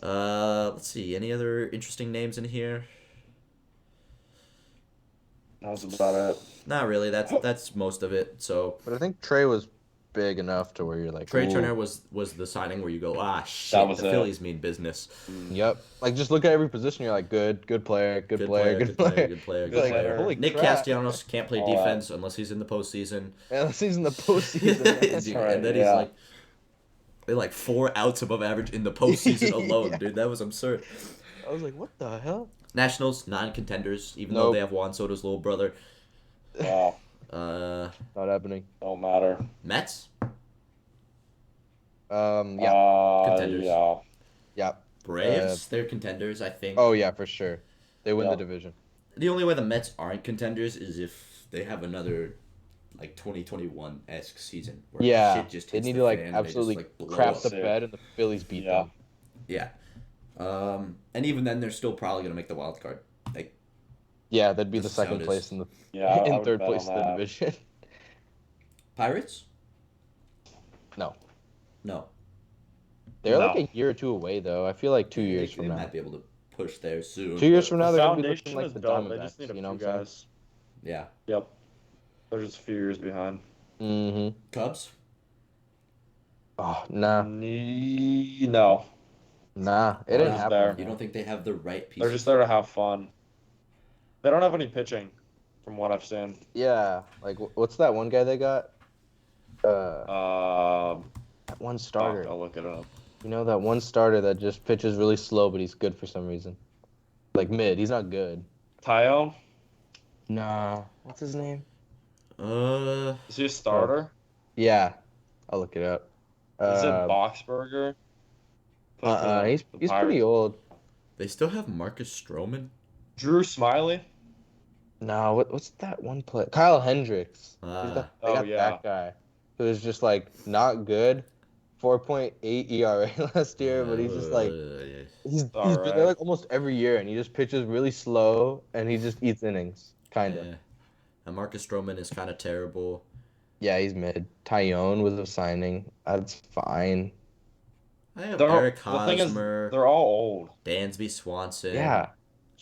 Let's see. Any other interesting names in here? That was about it. Not really. That's most of it. So But I think Trey was big enough to where you're like Trey ooh. Turner was the signing where you go, shit, That was the it. Phillies mean business. Yep. Like just look at every position. You're like good player, good player, good player. good player, Good good Like, player. holy Nick crap. Castellanos can't play All that. defense unless he's in the postseason. Unless he's in the postseason. man. That's Dude, right, and then yeah. he's they're like 4 outs above average in the postseason alone, Yeah. dude. That was absurd. I was like, what the hell? Nationals, non-contenders, even though Nope. they have Juan Soto's little brother. Wow. Not happening. Don't matter. Mets, Yeah. Contenders. Yeah. Yeah. Braves, they're contenders, I think. Oh yeah, for sure. They win Yeah. the division. The only way the Mets aren't contenders is if they have another 2021-esque season where Yeah. shit just They hits need the to like fan and they just, absolutely blow crap up. the Sick. bed and the Phillies beat Yeah. them. Yeah. And even then, they're still probably gonna make the wild card. Like, Yeah, that'd be This the is how second it place is. in the Yeah. I in would third bet place on in the that. division. Pirates? No. No. They're No. like a year or 2 away though. I feel like 2 years they from now. might be able to push there soon. 2 years but- from now, The they're gonna be foundation looking like is the built. They just Diamondbacks. need a You know few what I'm guys. Yeah. Yep. They're just a few years behind. saying? Mm-hmm. Cubs? Oh nah, No. nah, it They're ain't just happening. there. You don't think they have the right pieces? They're just there to have fun. They don't have any pitching, from what I've seen. Yeah, like what's that one guy they got? That one starter. I'll look it up. You know that one starter that just pitches really slow, but he's good for some reason. Like mid, he's not good. Tayo? Nah, what's his name? Is he a starter? Yeah, I'll look it up. Is it Boxberger? He's The pretty Pirates. old. they still have Marcus Stroman? Drew Smiley? No, what's that one play? Kyle Hendricks. They Ah. got yeah. that guy who was just like not good. 4.8 ERA last year, but he's just like he's been there Alright. like almost every year, and he just pitches really slow, and he just eats innings, kind of. Yeah. And Marcus Stroman is kind of terrible. Yeah, he's mid. Tyone was a signing. That's fine. I have They're- Eric the thing is, Hosmer, they're all old. Dansby Swanson, Yeah.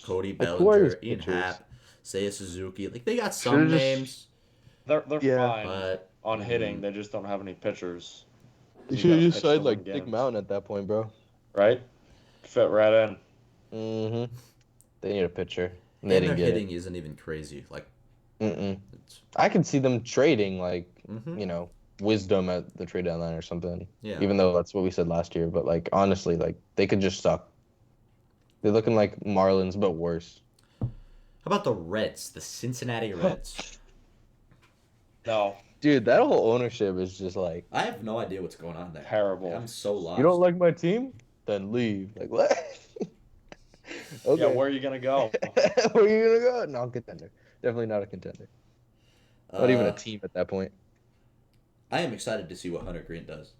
Cody Like, who are Bellinger, these Ian pitchers? Happ, Seiya Suzuki. Like, they got some Should've just- names, They're Yeah. fine but on hitting. They just don't have any pitchers. You You should have gotta just pitch to signed win like Dick games. Mountain at that point, bro. Right? Fit right in. Mm-hmm. They need a pitcher. and They their didn't get hitting isn't even crazy. Like, it. Mm-mm. it's, I could see them trading like mhm. you know Wisdom at the trade deadline or something. Yeah. Even though that's what we said last year, but like honestly, like they could just suck. They're looking like Marlins, but worse. How about the Reds, the Cincinnati Reds? No. Dude, that whole ownership is just like, I have no idea what's going on there. Terrible. I'm so lost. you don't like my team? Then leave. Like, what? Okay. Yeah, where are you gonna go? Where are you gonna go? No, contender. Definitely not a contender. Not even a team at that point. I am excited to see what Hunter Green does.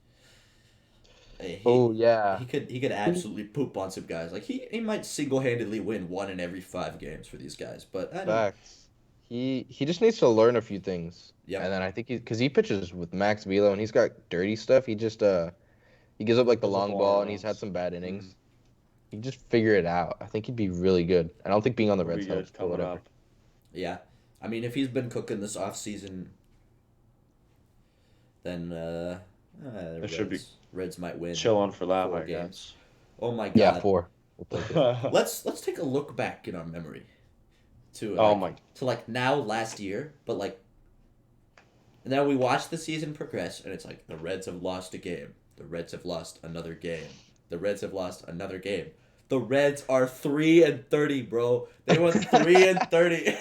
Yeah. He could absolutely poop on some guys. Like he might single-handedly win 1 in every 5 games for these guys. But I don't. Facts. He just needs to learn a few things. Yeah. And then I think because he pitches with Max Velo and he's got dirty stuff. He just he gives up like the Gives up long long ball and runs. he's had some bad innings. He can just figure it out. I think he'd be really good. I don't think being on the He'll Reds be good helps, but coming whatever. up. Yeah. I mean, if he's been cooking this offseason, then should be Reds might win. Chilling for that, 4 I games. guess. Oh my god. Yeah, 4. We'll take it. Let's take a look back in our memory to now last year, but like and then we watch the season progress and it's like the Reds have lost a game. The Reds have lost another game. The Reds have lost another game. The Reds are 3-30, bro. They went 3-30.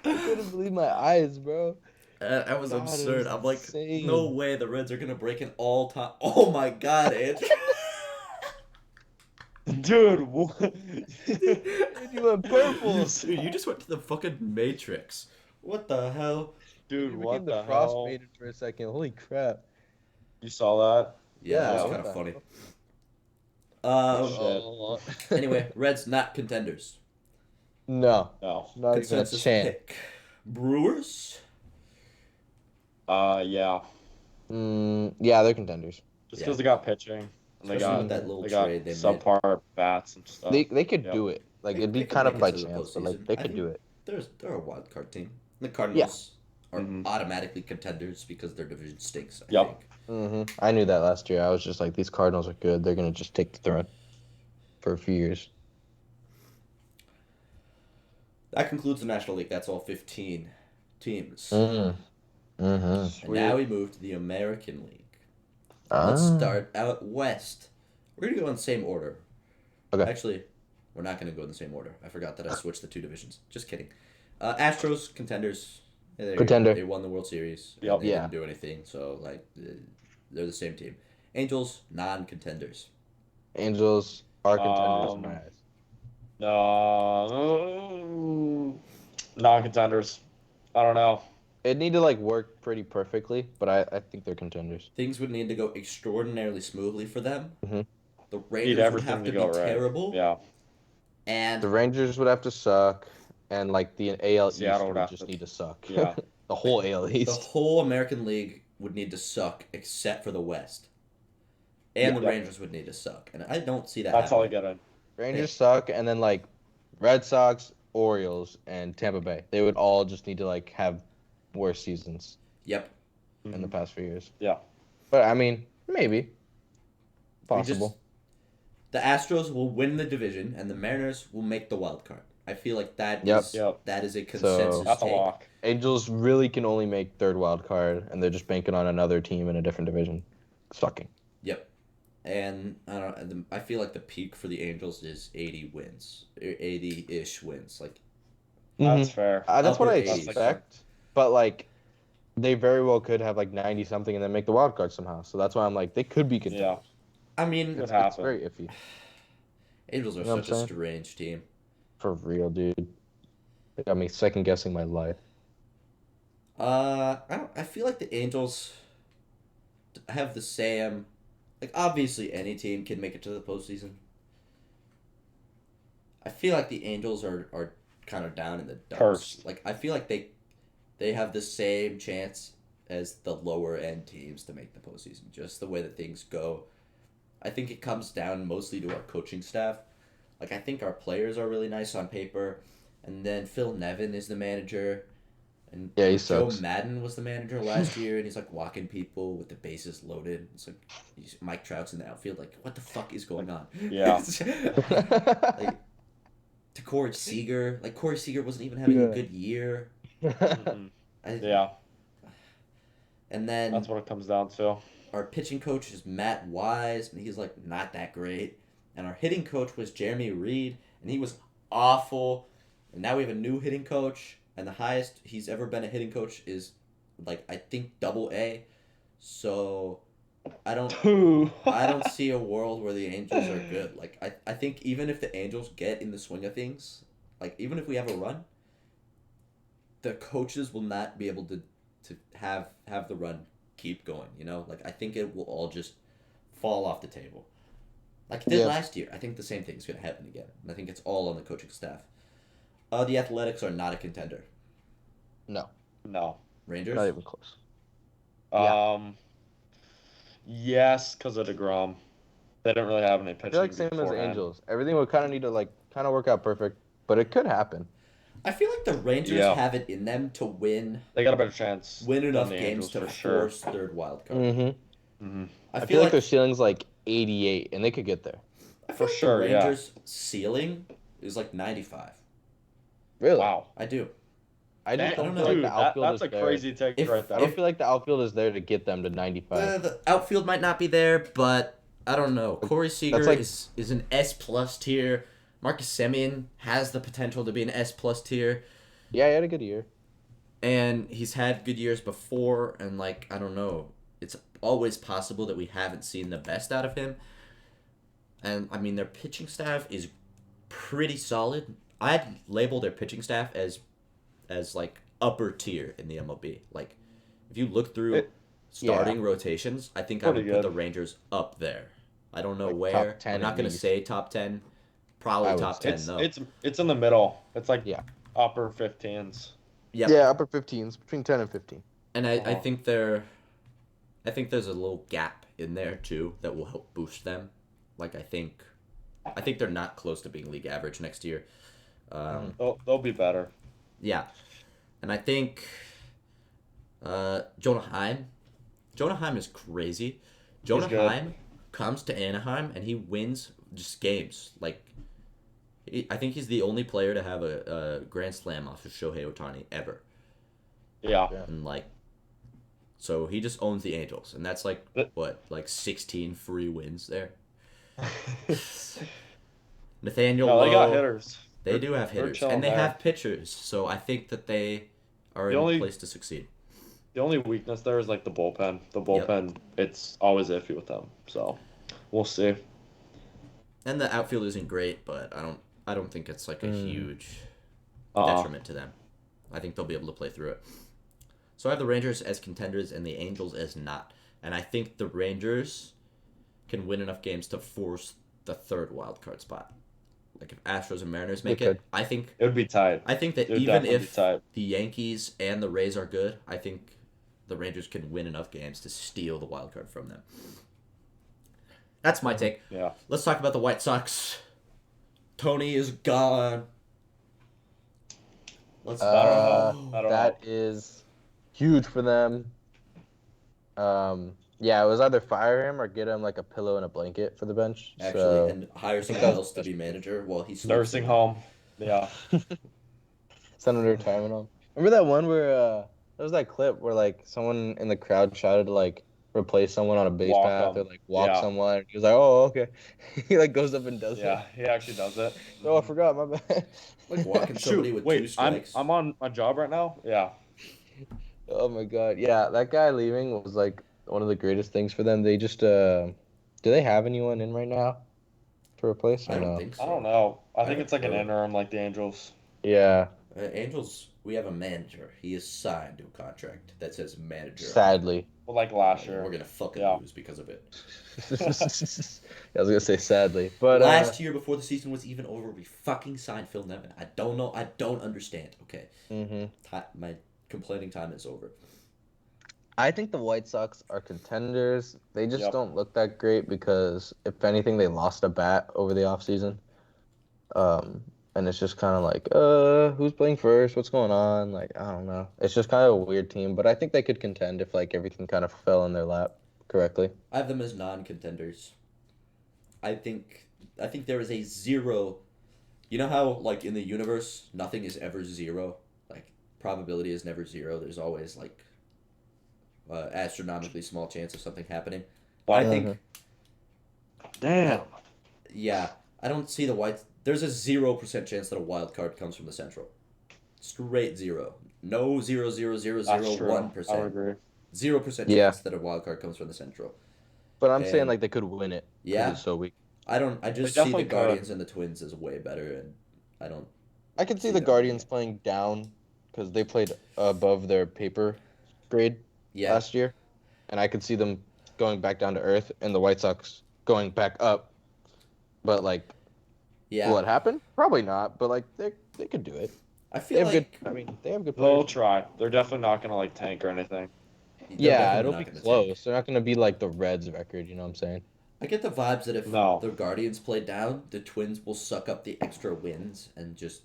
I couldn't believe my eyes, bro. That was God, absurd. I'm like, insane. no way the Reds are gonna break an all-time. Oh my god, Andrew. Dude, what? You went purple. Dude, you just went to the fucking Matrix. What the hell? Dude, You what became the Frost hell? Maiden for a second. Holy crap. You saw that? Yeah, that Yeah, was what kind of the funny. Shit. Anyway, Reds not contenders. No, No. not even a Consensus chance. pick. Brewers. Yeah. Yeah, they're contenders. Just Yeah. because they got pitching and they Especially got with that little they got trade they made. subpar bats and stuff. They could Yep. do it. Like They- it'd be they could kind of make it by to the chance, but like postseason. they I could think do it. They're a wild card team. The Cardinals are Mhm. automatically contenders because their division stinks. I Yep. think. I knew that last year. I was just like, these Cardinals are good. They're gonna just take the throne for a few years. That concludes the National League. That's all 15 teams. Mm-hmm. And now we move to the American League. Let's start out west. We're gonna go in the same order. Okay. Actually, we're not gonna go in the same order. I forgot that I switched the 2 divisions. Just kidding. Astros contenders. Contender. They won the World Series. Yep. They Yeah. didn't do anything. So like, they're the same team. Angels non-contenders. Angels are contenders in my eyes. No, non-contenders. I don't know. It need to like work pretty perfectly, but I think they're contenders. Things would need to go extraordinarily smoothly for them. Mhm. The Need Rangers would everything have to to be go right. terrible. Yeah. And The Rangers would have to suck, and like the AL East Seattle would would have just to- need to suck. Yeah. The whole AL the East. whole American League would need to suck except for the West. And the Yep. Rangers would need to suck. And I don't see that That's all I happening. get in. Rangers suck, and then like Red Sox, Orioles, and Tampa Bay. They would all just need to like have worse seasons Yep. in the past few years. Yeah. But I mean, maybe We just- possible. The Astros will win the division and the Mariners will make the wild card. I feel like that Yep. is Yep. that is a consensus That's a take. lock. Angels really can only make third wild card, and they're just banking on another team in a different division sucking. Yep. And I feel like the peak for the Angels is 80 wins. 80-ish wins. Like That's fair. That's what I Upper 80s. expect. But like, they very well could have like 90 something and then make the wild card somehow. So that's why I'm like, they could be contenders. Yeah. I mean, Could It's happen. very iffy. Angels are You know what such I'm a saying? strange team. For real, dude. They got me second guessing my life. I feel like the Angels have the same. Like obviously, any team can make it to the postseason. I feel like the Angels are kind of down in the dumps. Cursed. Like I feel like they have the same chance as the lower end teams to make the postseason. Just the way that things go. I think it comes down mostly to our coaching staff. Like I think our players are really nice on paper, and then Phil Nevin is the manager. And Yeah, he Joe sucks. Madden was the manager last year, and he's like walking people with the bases loaded. It's like Mike Trout's in the outfield. Like, what the fuck is going on? Yeah. Like, to Corey Seager. Like, Corey Seager wasn't even having a Yeah. good year. Mhm. Yeah. And then That's what it comes down to. our pitching coach is Matt Wise, and he's like not that great. And our hitting coach was Jeremy Reed, and he was awful. And now we have a new hitting coach, and the highest he's ever been a hitting coach is like I think double A. So I don't see a world where the Angels are good. Like I think even if the Angels get in the swing of things, like even if we have a run, the coaches will not be able to have the run keep going, you know? Like I think it will all just fall off the table. Like it did last year. I think the same thing is going to happen again. And I think it's all on the coaching staff. The Athletics are not a contender. No. Rangers? Not even close. Yes, because of DeGrom. They don't really have any pitching. I feel like same as beforehand. Angels. Everything would kind of need to kind of work out perfect, but it could happen. I feel like the Rangers have it in them to win. They got a better chance. Win enough than the games Angels, to for force third wild card. Mm-hmm. I feel like like their ceiling's like 88, and they could get there. I feel For like sure, the Rangers' ceiling is like 95. Really? Wow. I do. I just don't Dude, feel like the outfield that's is a there. crazy take right there. I don't feel like the outfield is there to get them to 95. The outfield might not be there, but I don't know. Corey Seager like- is an S plus tier. Marcus Semien has the potential to be an S plus tier, Yeah, he had a good year. and he's had good years before. And like I don't know, it's always possible that we haven't seen the best out of him. And I mean, their pitching staff is pretty solid. I'd label their pitching staff as like upper tier in the MLB. Like if you look through starting rotations, I think I would Pretty put good. the Rangers up there. I don't know Like where. top 10 I'm not at gonna least. say top 10. I Probably would top say. 10 though. It's in the middle. It's like Yeah. upper 15s. Yep. Yeah, upper 15s, between 10 and 15. And I think there's a little gap in there too that will help boost them. Like I think they're not close to being league average next year. They'll be better. Yeah. And I think Jonah Heim is crazy. Jonah good. Heim comes to Anaheim and he wins just games. Like I think he's the only player to have a grand slam off of Shohei Ohtani ever. Yeah. And like so he just owns the Angels, and that's like what, like 16 free wins there. Nathaniel No, they got Lowe, hitters. They do have They're hitters, chilling and they there. have pitchers, so I think that they are The in only- a place to succeed. The only weakness there is like the bullpen. The bullpen, it's always iffy with them. So we'll see. And the outfield isn't great, but I don't think it's like a huge Uh-uh. detriment to them. I think they'll be able to play through it. So I have the Rangers as contenders and the Angels as not. And I think the Rangers can win enough games to force the third wild card spot. Like if Astros and Mariners make could. it, I think It would be tight. that It would even definitely if be tight. the Yankees and the Rays are good, I think the Rangers can win enough games to steal the wild card from them. That's my take. Yeah. Let's talk about the White Sox. Tony is gone. Let's That is huge for them. Yeah, it was either fire him or get him like a pillow and a blanket for the bench. actually So, and hire someone else to be manager while he's Nursing home. Yeah. send him to retirement home. Remember that one where there was that clip where like someone in the crowd shouted to like replace someone on a base Walk path 'em. or like walk Yeah. someone. He was like, "Oh, okay." He like goes up and does Yeah. He actually does it. it. Oh, I forgot. My bad. Like walking somebody with two Wait, strikes. I'm on my job right now? Yeah. Oh my god. Yeah, that guy leaving was like one of the greatest things for them. They just do they have anyone in right now to replace? I Or don't no? think so. I don't know. I think I it's like an don't know. interim like the Angels. Yeah, Angels, we have a manager. He is signed to a contract that says manager. sadly. Well, like last We're year. gonna fucking Yeah. lose because of it. I was gonna say sadly, but Last year, before the season was even over, we fucking signed Phil Nevin. I don't know. I don't understand. Okay, my complaining time is over. I think the White Sox are contenders. They just Yep. don't look that great because, if anything, they lost a bat over the offseason. And it's just kind of like, who's playing first? What's going on? Like, I don't know. It's just kind of a weird team, but I think they could contend if like everything kind of fell in their lap correctly. I have them as non-contenders. I think there is a zero. You know how like in the universe nothing is ever zero. Like probability is never zero. There's always like astronomically small chance of something happening. I think Damn. yeah. I don't see the White. There's a 0% chance that a wild card comes from the Central. Straight zero. No 0.00001%. I would agree. 0% Yeah. chance that a wild card comes from the Central. But I'm saying And- like they could win it. 'Cause Yeah. it's so weak. I just They see the definitely Guardians and the Twins as way better, and I don't. I could see See the them Guardians winning. playing down because they played above their paper grade Yeah. last year, and I could see them going back down to earth, and the White Sox going back up. But like, Yeah. will it happen? Probably not. But like, they could do it. I They feel have like good. I mean, they have good They'll players. try. They're definitely not gonna like tank or anything. they're Yeah, definitely it'll not be gonna close. tank. They're not gonna be like the Reds record. You know what I'm saying? I get the vibes that if No. the Guardians play down, the Twins will suck up the extra wins and just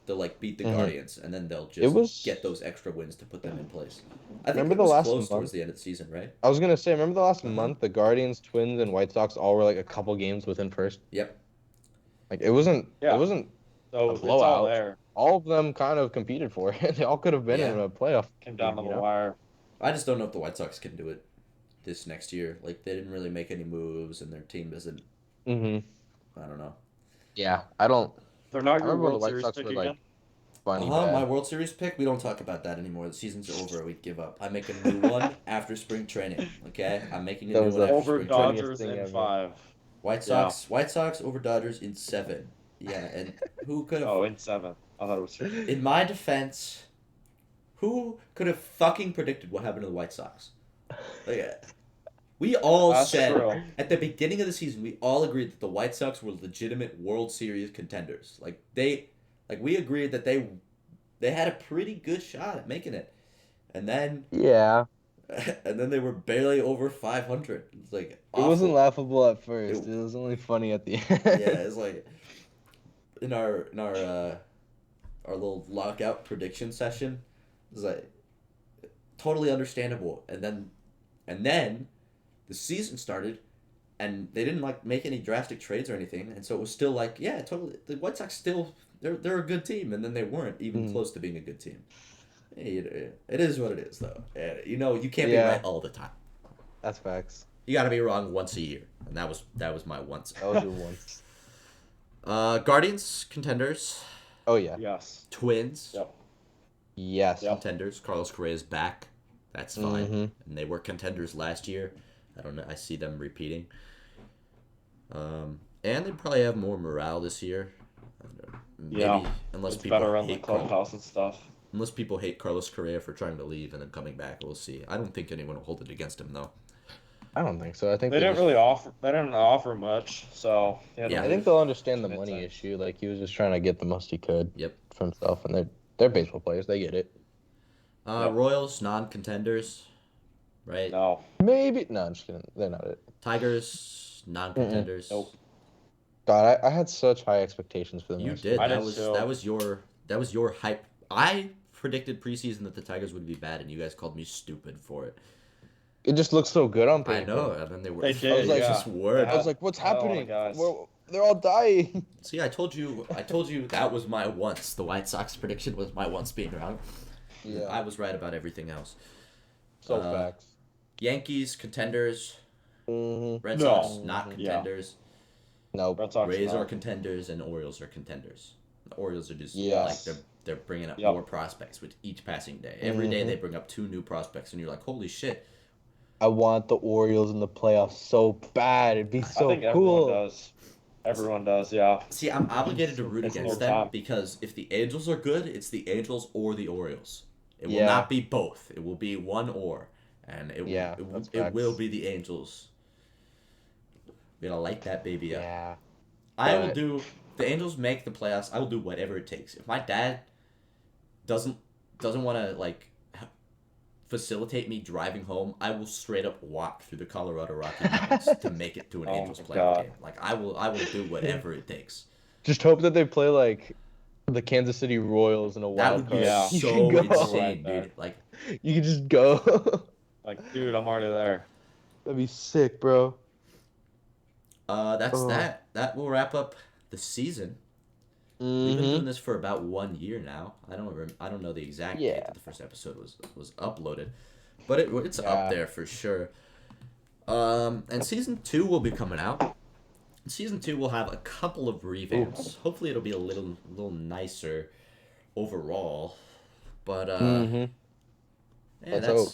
they'll like beat the Mhm. Guardians, and then they'll It just was- get those extra wins to put them in place. I think Remember it the was last close month? towards the end of the season, right? I was gonna say, remember the last Uh-huh. month, the Guardians, Twins, and White Sox all were like a couple games within first. Yep. Like it wasn't. Yeah. It wasn't. So A it's all blowout. there. All of them kind of competed for it. They all could have been in Yeah. a playoff. Came down to You the know? wire. I just don't know if the White Sox can do it this next year. Like they didn't really make any moves, and their team isn't. Mm-hmm. I don't know. Yeah, I don't. They're not I your remember when the World White Series Sox pick were again. like funny. My bad. World Series pick. We don't talk about that anymore. The season's over. We give up. I make a new one after spring training. Okay, I'm making a That new was one the after Over spring training. Dodgers thing in ever. 5. White Sox. White Sox over Dodgers in 7. Yeah, and who could have? Oh, in 7. I thought it was 3. In my defense, who could have fucking predicted what happened to the White Sox? Like, we all That's said true. at the beginning of the season, we all agreed that the White Sox were legitimate World Series contenders. We agreed that they had a pretty good shot at making it, and then Yeah, they were barely over 500. It's like it wasn't awful. laughable at first. It- It was only funny at the end. Yeah, it's like in our little lockout prediction session, it's like totally understandable. And then the season started, and they didn't like make any drastic trades or anything, and so it was still like, yeah, totally. The White Sox still they're a good team, and then they weren't even Mhm. close to being a good team. It is what it is, though. You can't Yeah. be right all the time. That's facts. You got to be wrong once a year, and that was my once. That was your once. Guardians contenders, Oh yeah. Yes. Twins Yep. Yes. Yep. contenders. Carlos Correa is back. That's fine, Mhm. and they were contenders last year. I don't know. I see them repeating. And they probably have more morale this year. I don't know. Maybe, Yeah. unless It's people better around the hate Carlos. clubhouse and stuff. Unless people hate Carlos Correa for trying to leave and then coming back, we'll see. I don't think anyone will hold it against him though. I don't think so. I think They didn't just- really offer. They didn't offer much, so Yeah. I think they'll understand the Makes money sense. issue. Like he was just trying to get the most he could. Yep. For himself, and they're baseball players. They get it. Yep. Royals non-contenders, right? No. Maybe no. I'm just kidding. They're not it. Tigers non-contenders. Nope. God, I had such high expectations for them. You last did. year. I That did was too. that was your hype. I predicted preseason that the Tigers would be bad, and you guys called me stupid for it. It just looks so good on paper. I know, and then they were. They did, I was like, just were. I was like, what's Oh my happening? gosh. They're all dying. See, I told you that was my once. The White Sox prediction was my once being wrong. Yeah. I was right about everything else. So Uh, facts. Yankees Mm-hmm. contenders. Red No. Sox not Yeah. contenders. Nope. Red Sox. Rays no. are contenders and Orioles are contenders. The Orioles are just Yes. like they're bringing up Yep. more prospects with each passing day. Every day Mhm. they bring up 2 new prospects, and you're like, holy shit. I want the Orioles in the playoffs so bad. It'd be I so think cool. everyone does. Everyone does, yeah. See, I'm obligated to root It's against their them time. because if the Angels are good, it's the Angels or the Orioles. It will Yeah. not be both. It will be one or, and Yeah, it that's will facts. be the Angels. We're gonna light that baby up. Yeah. I will But- do. The Angels make the playoffs. I will do whatever it takes. If my dad doesn't want to facilitate me driving home, I will straight up walk through the Colorado Rocky Mountains to make it to an Oh Angels my playoff God. game. Like I will do whatever it takes. Just hope that they play like the Kansas City Royals in a That wild would be card. Yeah. You so can go. insane, Right there. dude. Like You can just go. Like, dude, I'm already there. That'd be sick, bro. that's Oh. that. That will wrap up the season. We've been Mm-hmm. doing this for about 1 year now. I don't know the exact date Yeah. that the first episode was uploaded, but it's Yeah. up there for sure. And season 2 will be coming out. Season 2 will have a couple of revamps. Hopefully, it'll be a little nicer. overall. But Mm-hmm. yeah, Let's hope.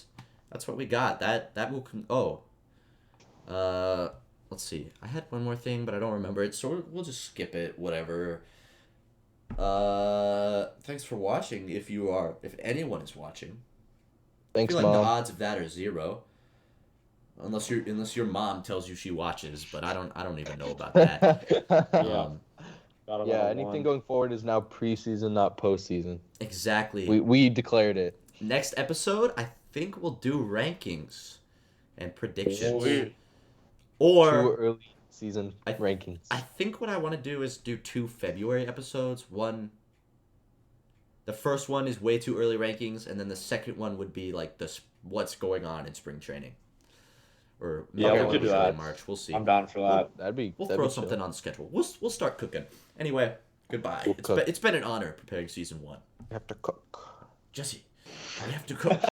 that's what we got. That will let's see. I had one more thing, but I don't remember it, so we'll just skip it. Whatever. Thanks for watching. If anyone is watching, I Thanks, feel like Mom. the odds of that are 0. Unless your mom tells you she watches, but I don't even know about that. Yeah. Got about Yeah, a anything 1. going forward is now preseason, not postseason. Exactly. We declared it. Next episode, I think we'll do rankings and predictions. Sweet. Or 2 early season rankings. I think what I want to do is do 2 February episodes. The first one is way too early rankings, and then the second one would be like what's going on in spring training. Or Yeah, we maybe could do early that. March. We'll see. I'm down for that. We'll throw something on the schedule. We'll start cooking. Anyway, goodbye. It's been an honor preparing season 1. You have to cook. Jesse, we have to cook.